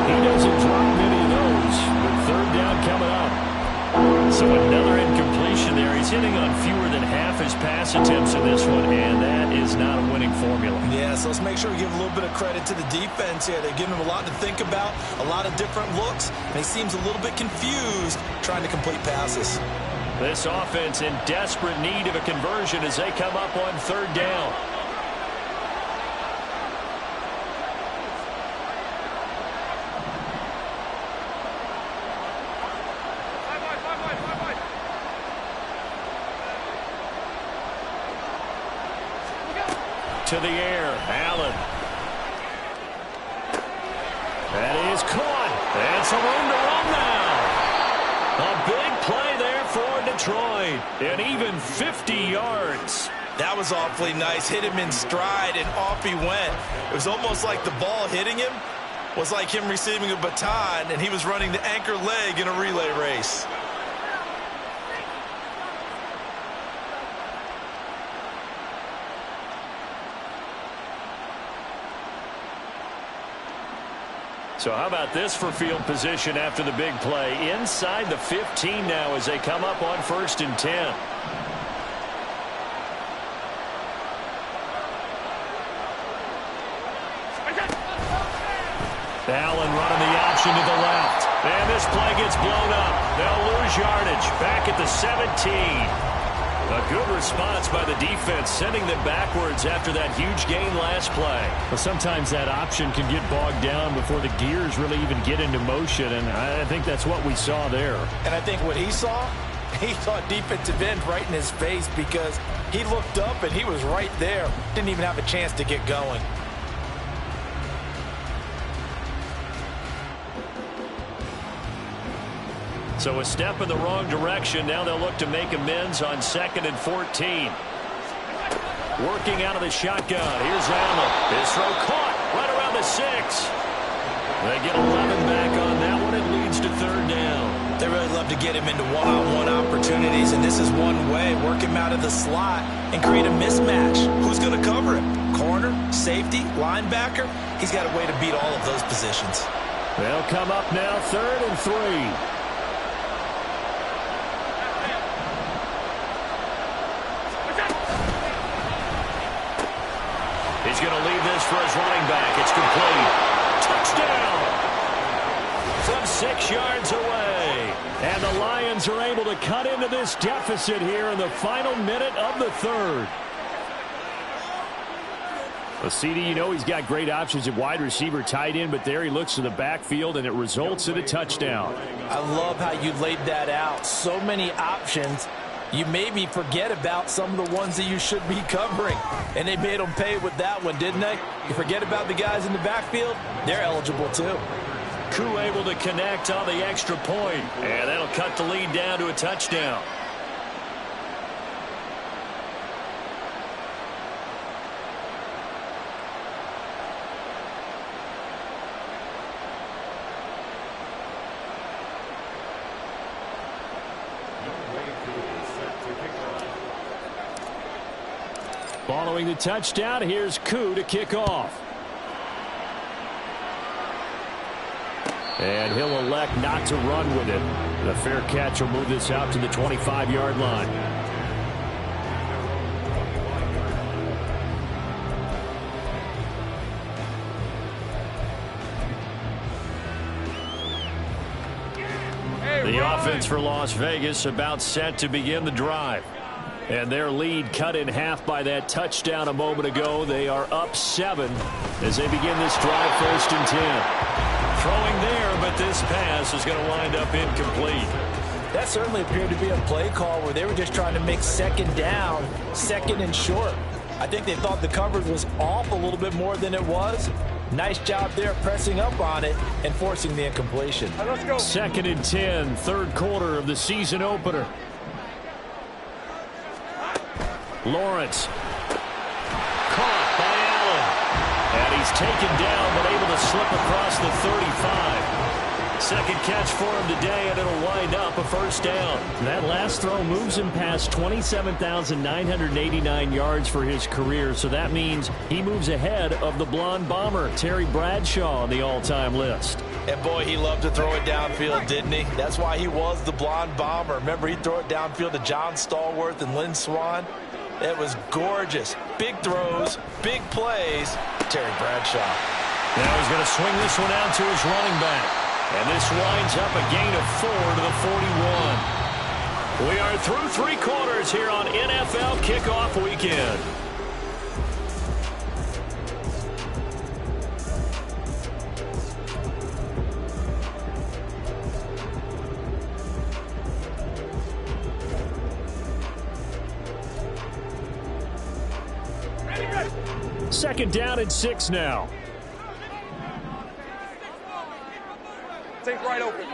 he doesn't drop many of those. But third down coming up. So another incompletion there. He's sitting on fewer than half his pass attempts in this one, and that is not a winning formula. Yeah, so let's make sure we give a little bit of credit to the defense here. They're giving him a lot to think about, a lot of different looks, and he seems a little bit confused trying to complete passes. This offense in desperate need of a conversion as they come up on third down. To the air, Allen. That is caught. And some room to run now. A big play there for Detroit. And even 50 yards. That was awfully nice. Hit him in stride, and off he went. It was almost like the ball hitting him was like him receiving a baton, and he was running the anchor leg in a relay race. So how about this for field position after the big play? Inside the 15 now as they come up on 1st and 10. Allen running the option to the left. And this play gets blown up. They'll lose yardage. Back at the 17. A good response by the defense, sending them backwards after that huge gain last play. Well, sometimes that option can get bogged down before the gears really even get into motion, and I think that's what we saw there. And I think what he saw defensive end right in his face, because he looked up and he was right there. Didn't even have a chance to get going. So a step in the wrong direction. Now they'll look to make amends on 2nd and 14. Working out of the shotgun. Here's Allen. His throw caught right around the 6. They get 11 back on that one. It leads to 3rd down. They really love to get him into one-on-one opportunities, and this is one way. Work him out of the slot and create a mismatch. Who's going to cover him? Corner, safety, linebacker? He's got a way to beat all of those positions. They'll come up now 3rd and 3. He's going to leave this for his running back. It's complete. Touchdown! From 6 yards away. And the Lions are able to cut into this deficit here in the final minute of the 3rd. Well, CD, you know he's got great options at wide receiver, tight end, but there he looks to the backfield, and it results in a touchdown. I love how you laid that out. So many options. You maybe forget about some of the ones that you should be covering. And they made them pay with that one, didn't they? You forget about the guys in the backfield, they're eligible too. Koo able to connect on the extra point, and that'll cut the lead down to a touchdown. Following the touchdown, here's Koo to kick off. And he'll elect not to run with it. The fair catch will move this out to the 25-yard line. The offense for Las Vegas about set to begin the drive. And their lead cut in half by that touchdown a moment ago. They are up 7 as they begin this drive 1st and 10. Throwing there, but this pass is going to wind up incomplete. That certainly appeared to be a play call where they were just trying to make 2nd down, 2nd and short. I think they thought the coverage was off a little bit more than it was. Nice job there pressing up on it and forcing the incompletion. Let's go. 2nd and 10, 3rd quarter of the season opener. Lawrence. Caught by Allen. And he's taken down but able to slip across the 35. Second catch for him today, and it'll wind up a first down. That last throw moves him past 27,989 yards for his career, so that means he moves ahead of the blonde bomber, Terry Bradshaw, on the all-time list. And boy, he loved to throw it downfield, didn't he? That's why he was the blonde bomber. Remember, he'd throw it downfield to John Stallworth and Lynn Swann? It was gorgeous. Big throws, big plays. Terry Bradshaw. Now he's going to swing this one out to his running back. And this winds up a gain of 4 to the 41. We are through 3 quarters here on NFL Kickoff Weekend. Second down and 6 now. Think right open.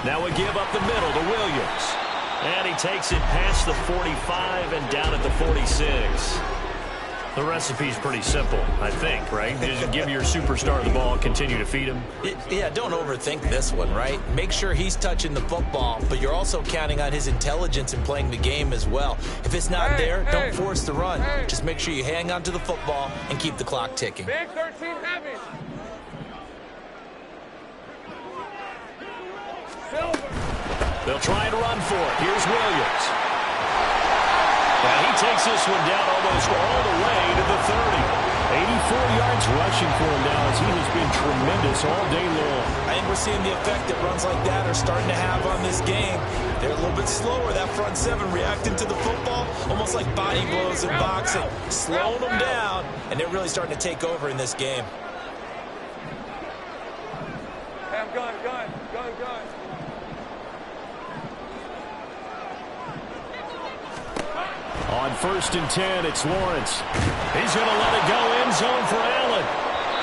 Now we give up the middle to Williams. And he takes it past the 45 and down at the 46. The recipe's pretty simple, I think, right? Just give your superstar the ball and continue to feed him. Yeah, don't overthink this one, right? Make sure he's touching the football, but you're also counting on his intelligence in playing the game as well. If it's not there, don't force the run. Just make sure you hang on to the football and keep the clock ticking. Big 13 heavy. Silver. They'll try and run for it. Here's Williams. Now he takes this one down almost all the way to the 30. 84 yards rushing for him now as he has been tremendous all day long. I think we're seeing the effect that runs like that are starting to have on this game. They're a little bit slower, that front seven, reacting to the football, almost like body blows in boxing, slowing them down, and they're really starting to take over in this game. Have gun. On 1st and 10, it's Lawrence. He's going to let it go end zone for Allen.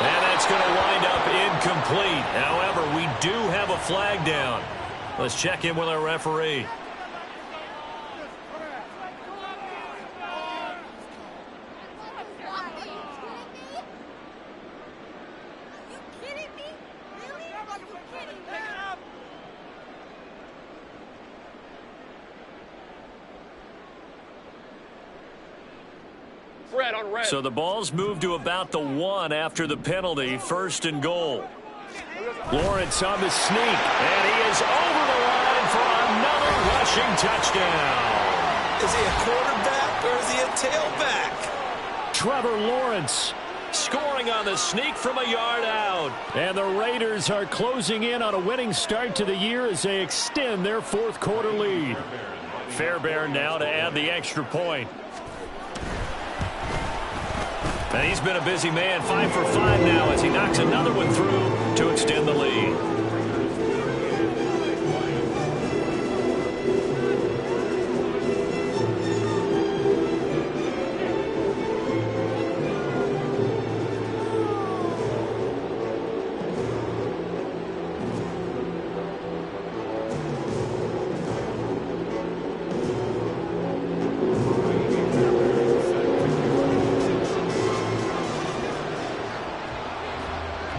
And that's going to wind up incomplete. However, we do have a flag down. Let's check in with our referee. So the ball's moved to about the 1 after the penalty. 1st and goal. Lawrence on the sneak. And he is over the line for another rushing touchdown. Is he a quarterback or is he a tailback? Trevor Lawrence scoring on the sneak from a yard out. And the Raiders are closing in on a winning start to the year as they extend their 4th quarter lead. Fairbairn now to add the extra point. And he's been a busy man, 5 for 5 now as he knocks another one through to extend the lead.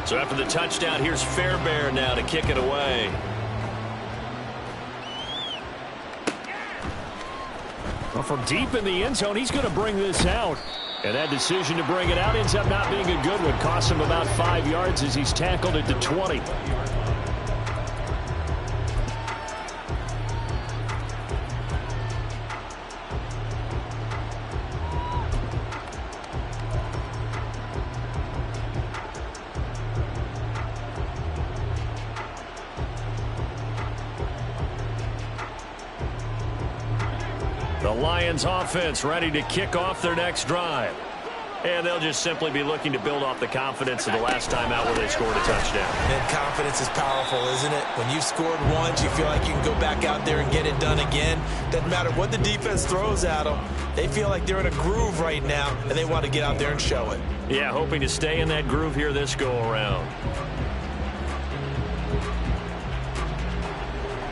So after the touchdown, here's Fairbairn now to kick it away. Well, from deep in the end zone, he's going to bring this out. And that decision to bring it out ends up not being a good one. Costs him about 5 yards as he's tackled at the 20. The Lions offense ready to kick off their next drive. And they'll just simply be looking to build off the confidence of the last time out where they scored a touchdown. And confidence is powerful, isn't it? When you've scored once, you feel like you can go back out there and get it done again. Doesn't matter what the defense throws at them. They feel like they're in a groove right now, and they want to get out there and show it. Yeah, hoping to stay in that groove here this go-around.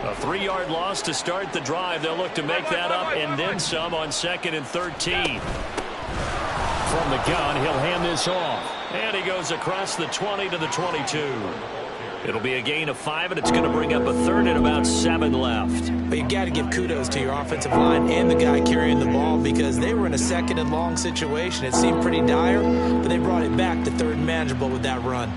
A 3-yard loss to start the drive. They'll look to make that up and then some on 2nd and 13. From the gun, he'll hand this off. And he goes across the 20 to the 22. It'll be a gain of 5, and it's going to bring up a third and about 7 left. But you got to give kudos to your offensive line and the guy carrying the ball because they were in a second and long situation. It seemed pretty dire, but they brought it back to third and manageable with that run.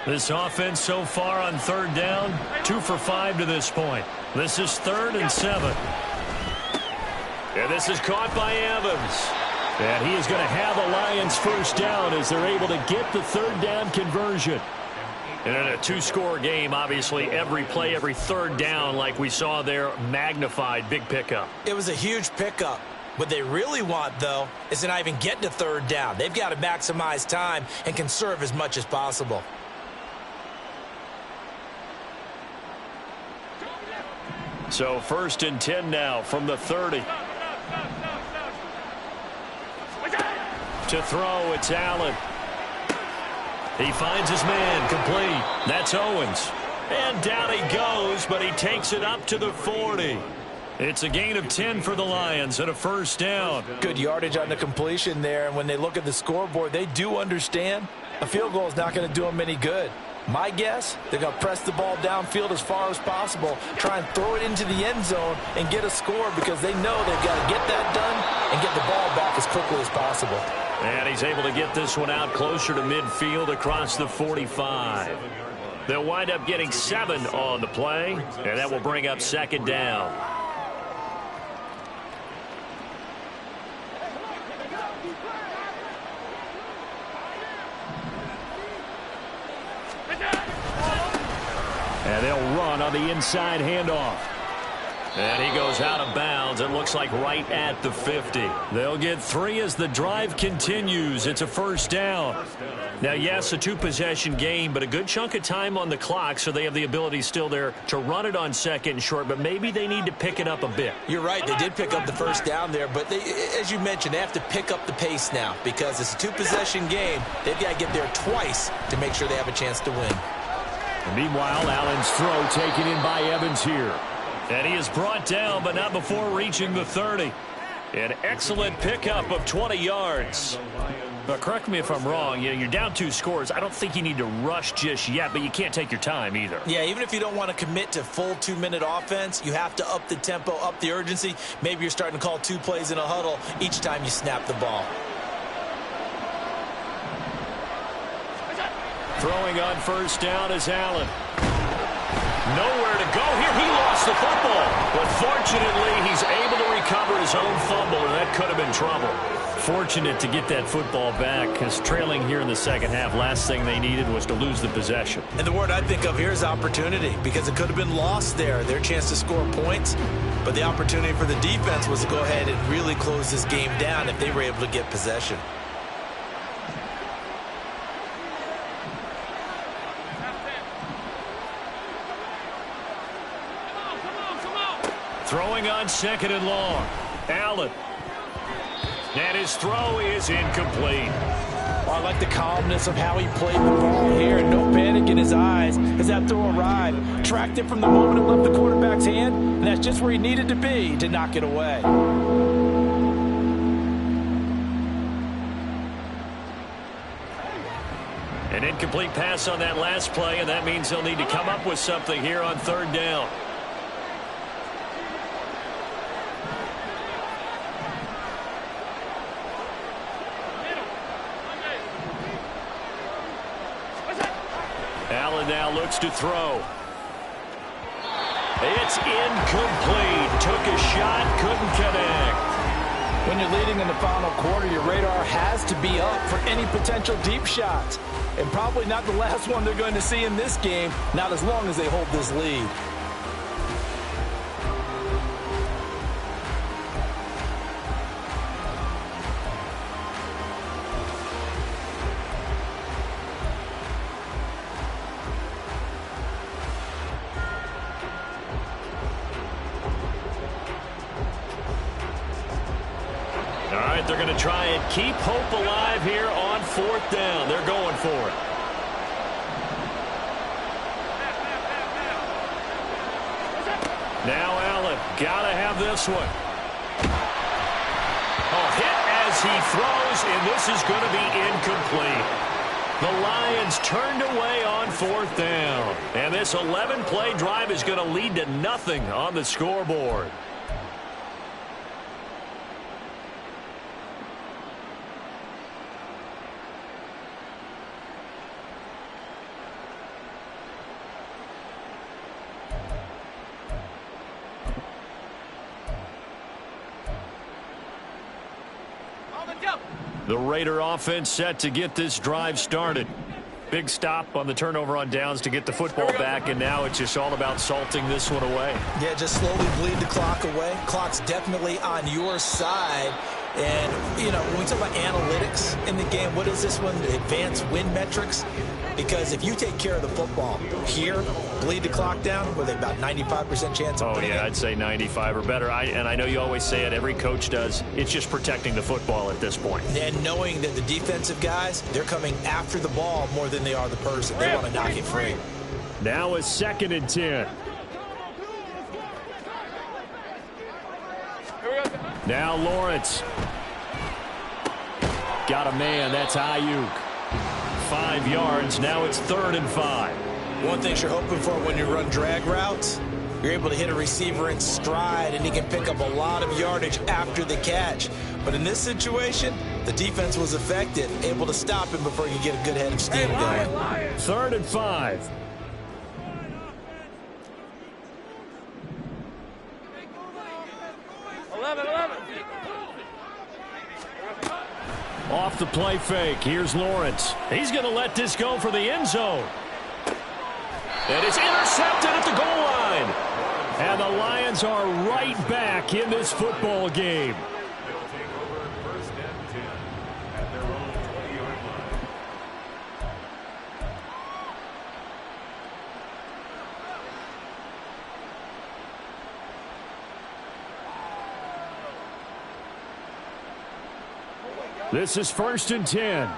This offense so far on third down, 2 for 5 to this point. This is 3rd and 7. And this is caught by Evans. And he is going to have the Lions first down as they're able to get the third down conversion. And in a 2-score game, obviously every play, every third down like we saw there, magnified, big pickup. It was a huge pickup. What they really want, though, is to not even get to third down. They've got to maximize time and conserve as much as possible. So 1st and 10 now from the 30. To throw, it's Allen. He finds his man, complete. That's Owens. And down he goes, but he takes it up to the 40. It's a gain of 10 for the Lions and a first down. Good yardage on the completion there, and when they look at the scoreboard, they do understand a field goal is not going to do them any good. My guess, they're going to press the ball downfield as far as possible, try and throw it into the end zone and get a score because they know they've got to get that done and get the ball back as quickly as possible. And he's able to get this one out closer to midfield across the 45. They'll wind up getting 7 on the play, and that will bring up 2nd down. And they'll run on the inside handoff. And he goes out of bounds. It looks like right at the 50. They'll get 3 as the drive continues. It's a first down. Now, yes, a 2-possession game, but a good chunk of time on the clock, so they have the ability still there to run it on 2nd and short, but maybe they need to pick it up a bit. You're right. They did pick up the first down there, but they, as you mentioned, they have to pick up the pace now because it's a 2-possession game. They've got to get there twice to make sure they have a chance to win. And meanwhile, Allen's throw taken in by Evans here. And he is brought down, but not before reaching the 30. An excellent pickup of 20 yards. But correct me if I'm wrong. You're down 2 scores. I don't think you need to rush just yet, but you can't take your time either. Yeah, even if you don't want to commit to full 2-minute offense, you have to up the tempo, up the urgency. Maybe you're starting to call 2 plays in a huddle each time you snap the ball. Throwing on first down is Allen. Nowhere to go here. He lost the football. But fortunately, he's able to recover his own fumble, and that could have been trouble. Fortunate to get that football back because trailing here in the second half, last thing they needed was to lose the possession. And the word I think of here is opportunity because it could have been lost there, their chance to score points. But the opportunity for the defense was to go ahead and really close this game down if they were able to get possession. Throwing on 2nd and long. Allen. And his throw is incomplete. I like the calmness of how he played the ball here. No panic in his eyes as that throw arrived. Tracked it from the moment it left the quarterback's hand, and that's just where he needed to be to knock it away. An incomplete pass on that last play, and that means they'll need to come up with something here on 3rd down. Allen now looks to throw. It's incomplete. Took a shot, couldn't connect. When you're leading in the final quarter, your radar has to be up for any potential deep shots. And probably not the last one they're going to see in this game, not as long as they hold this lead. They're going to try and keep hope alive here on 4th down. They're going for it. Now Allen, got to have this one. Oh, hit as as he throws, and this is going to be incomplete. The Lions turned away on 4th down. And this 11-play drive is going to lead to nothing on the scoreboard. The Raider offense set to get this drive started. Big stop on the turnover on downs to get the football back, and now it's just all about salting this one away. Yeah, just slowly bleed the clock away. Clock's definitely on your side. And, you know, when we talk about analytics in the game, what is this one? The advanced win metrics? Because if you take care of the football here, bleed the clock down, with about 95% chance of winning. Oh, yeah, I'd say 95 or better. And I know you always say it, every coach does. It's just protecting the football at this point. And knowing that the defensive guys, they're coming after the ball more than they are the person. They want to knock it free. Now a 2nd and 10. Now Lawrence. Got a man. That's Ayuk. 5 yards. Now it's 3rd and 5. One thing you're hoping for when you run drag routes, you're able to hit a receiver in stride, and he can pick up a lot of yardage after the catch. But in this situation, the defense was effective, able to stop him before he could get a good head of steam going. 3rd and 5. Off the play fake. Here's Lawrence. He's going to let this go for the end zone. And it's intercepted at the goal line. And the Lions are right back in this football game. They'll take over 1st and 10 at their own 20-yard line. This is 1st and 10.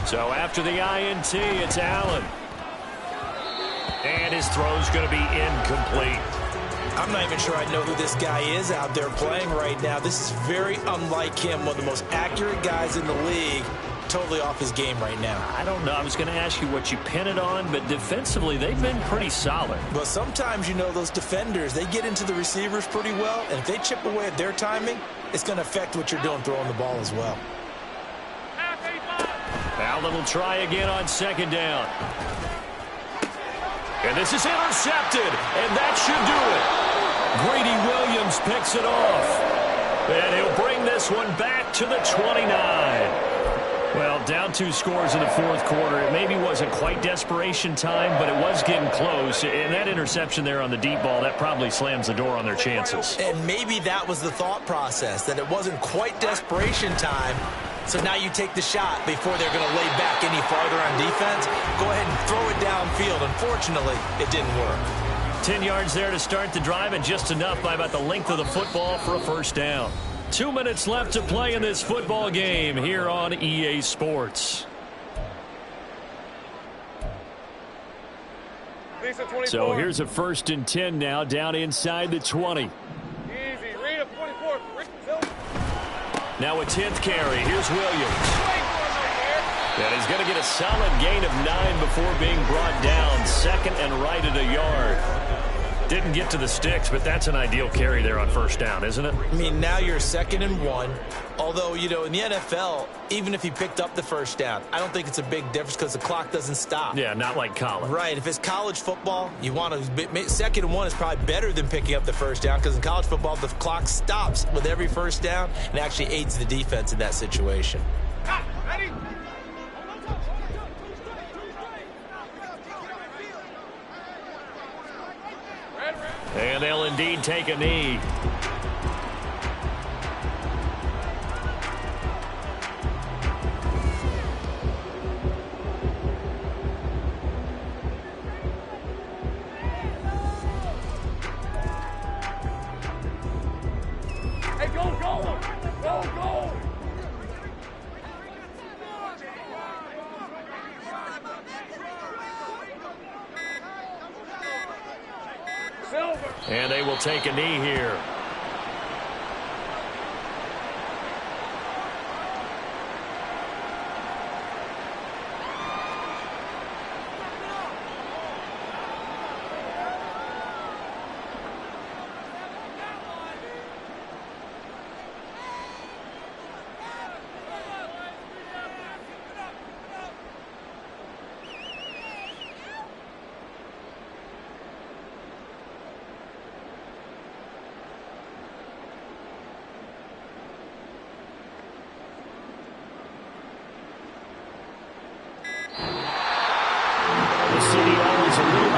So after the INT, it's Allen. And his throw's going to be incomplete. I'm not even sure I know who this guy is out there playing right now. This is very unlike him, one of the most accurate guys in the league. Totally off his game right now. I don't know. I was going to ask you what you pin it on, but defensively, they've been pretty solid. But sometimes, you know, those defenders, they get into the receivers pretty well, and if they chip away at their timing, it's going to affect what you're doing throwing the ball as well. Allen will try again on 2nd down. And this is intercepted, and that should do it. Greedy Williams picks it off. And he'll bring this one back to the 29. Well, down 2 scores in the 4th quarter. It maybe wasn't quite desperation time, but it was getting close. And that interception there on the deep ball, that probably slams the door on their chances. And maybe that was the thought process, that it wasn't quite desperation time. So now you take the shot before they're going to lay back any farther on defense. Go ahead and throw it downfield. Unfortunately, it didn't work. 10 yards there to start the drive, and just enough by about the length of the football for a 1st down. 2 minutes left to play in this football game here on EA Sports. So here's a 1st and 10 now, down inside the 20. Easy. Read up 24. Now a 10th carry. Here's Williams. And he's going to get a solid gain of 9 before being brought down. 2nd and right at a yard. Didn't get to the sticks, but that's an ideal carry there on 1st down, isn't it? I mean, now you're 2nd and 1. Although, you know, in the NFL, even if he picked up the 1st down, I don't think it's a big difference because the clock doesn't stop. Yeah, not like college. Right. If it's college football, you want to 2nd and 1 is probably better than picking up the 1st down, because in college football, the clock stops with every 1st down and actually aids the defense in that situation. Ready? And they'll indeed take a knee. And they will take a knee here.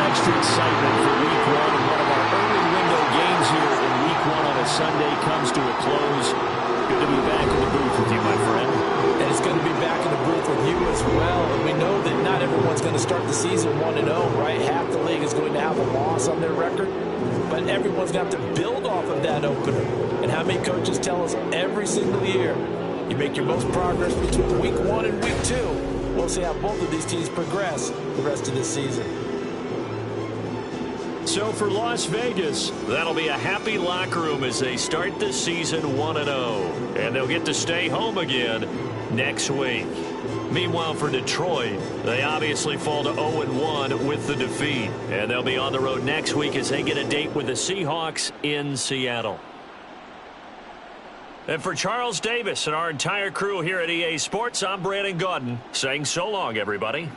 Extra excitement for week one, and one of our early window games here in week one on a Sunday comes to a close. Good to be back in the booth with you, my friend. And it's good to be back in the booth with you as well. And we know that not everyone's going to start the season 1-0, right? Half the league is going to have a loss on their record. But everyone's going to have to build off of that opener. And how many coaches tell us every single year, you make your most progress between week 1 and week 2. We'll see how both of these teams progress the rest of this season. So for Las Vegas, that'll be a happy locker room as they start the season 1-0. And they'll get to stay home again next week. Meanwhile, for Detroit, they obviously fall to 0-1 with the defeat. And they'll be on the road next week as they get a date with the Seahawks in Seattle. And for Charles Davis and our entire crew here at EA Sports, I'm Brandon Gaudin saying so long, everybody.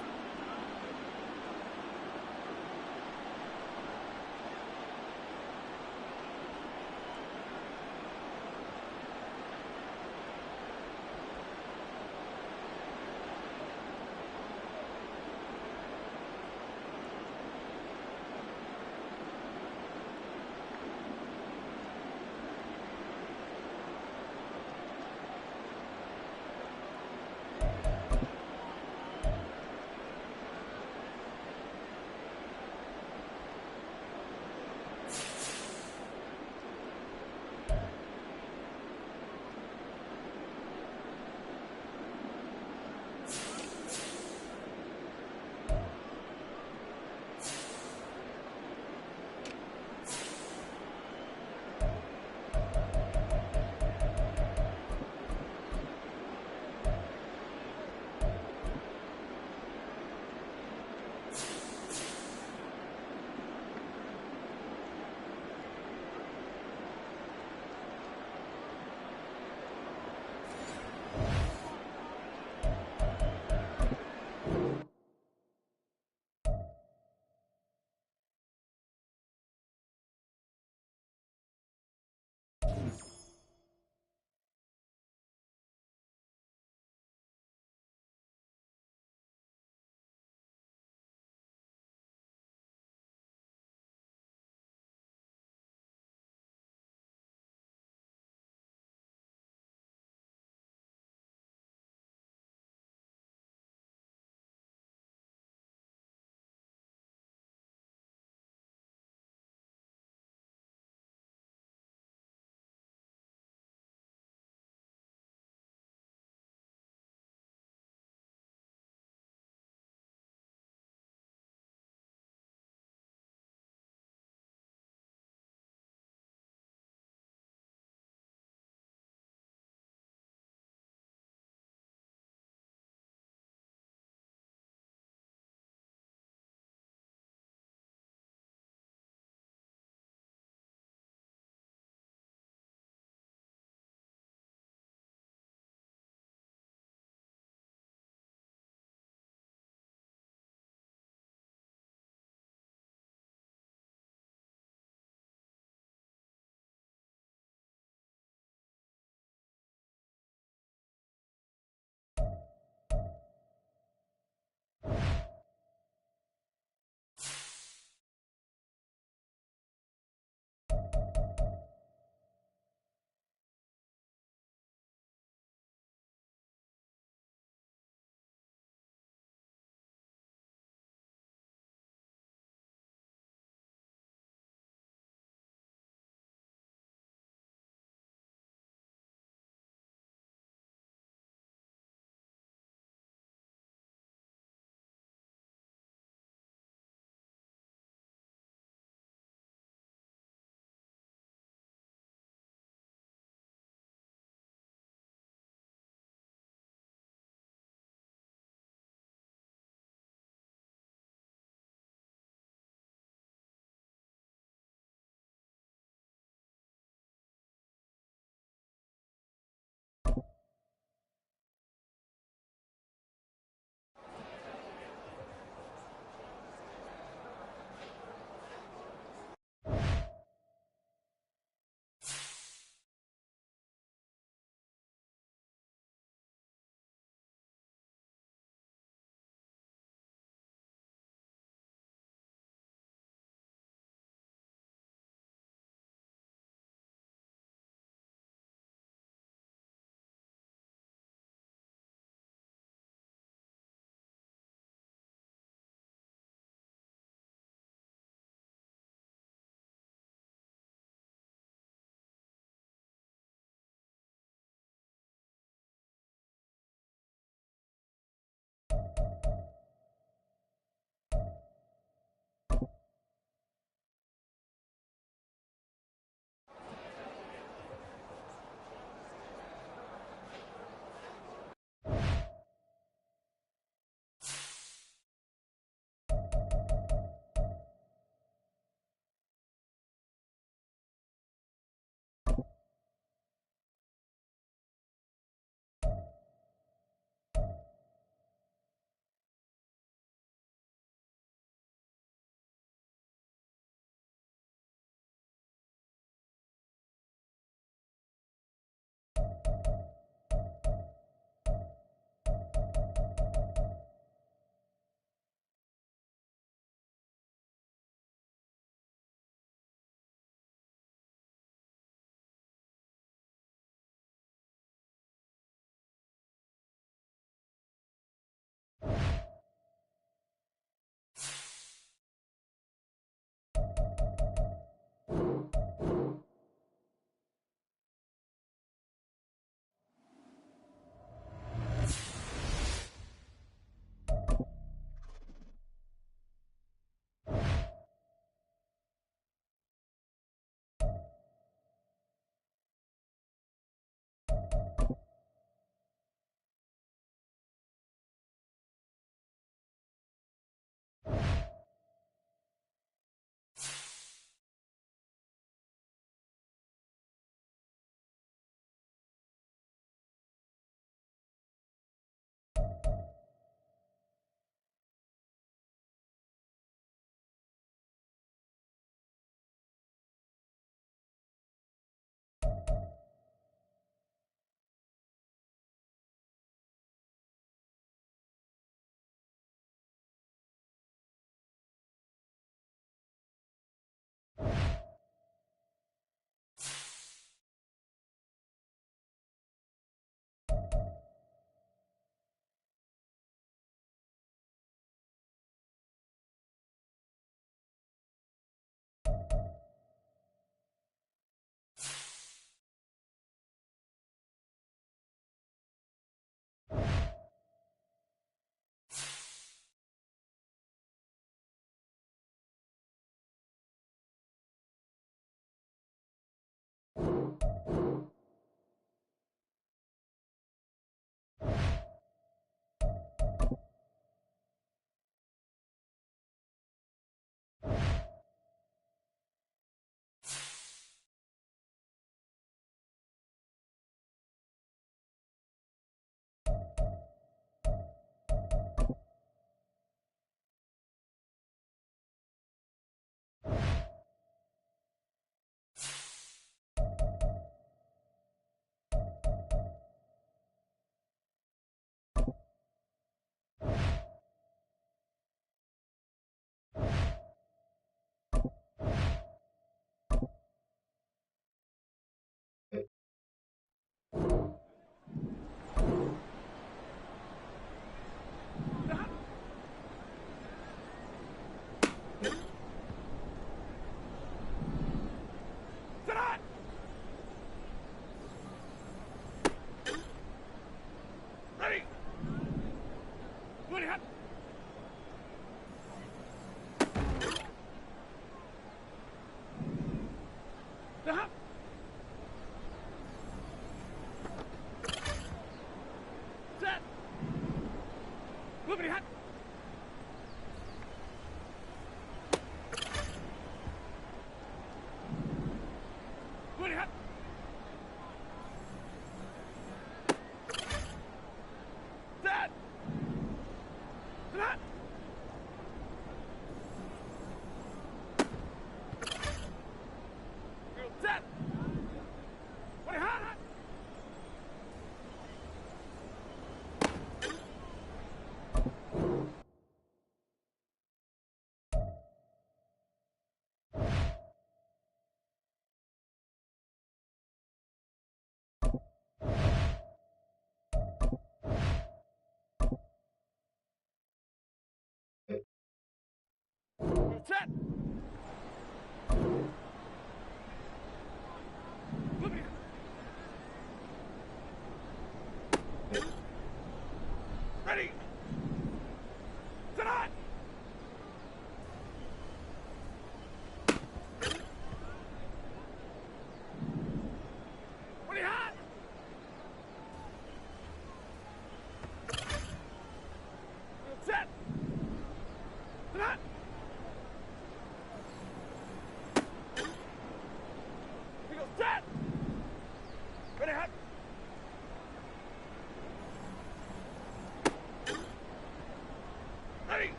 Set.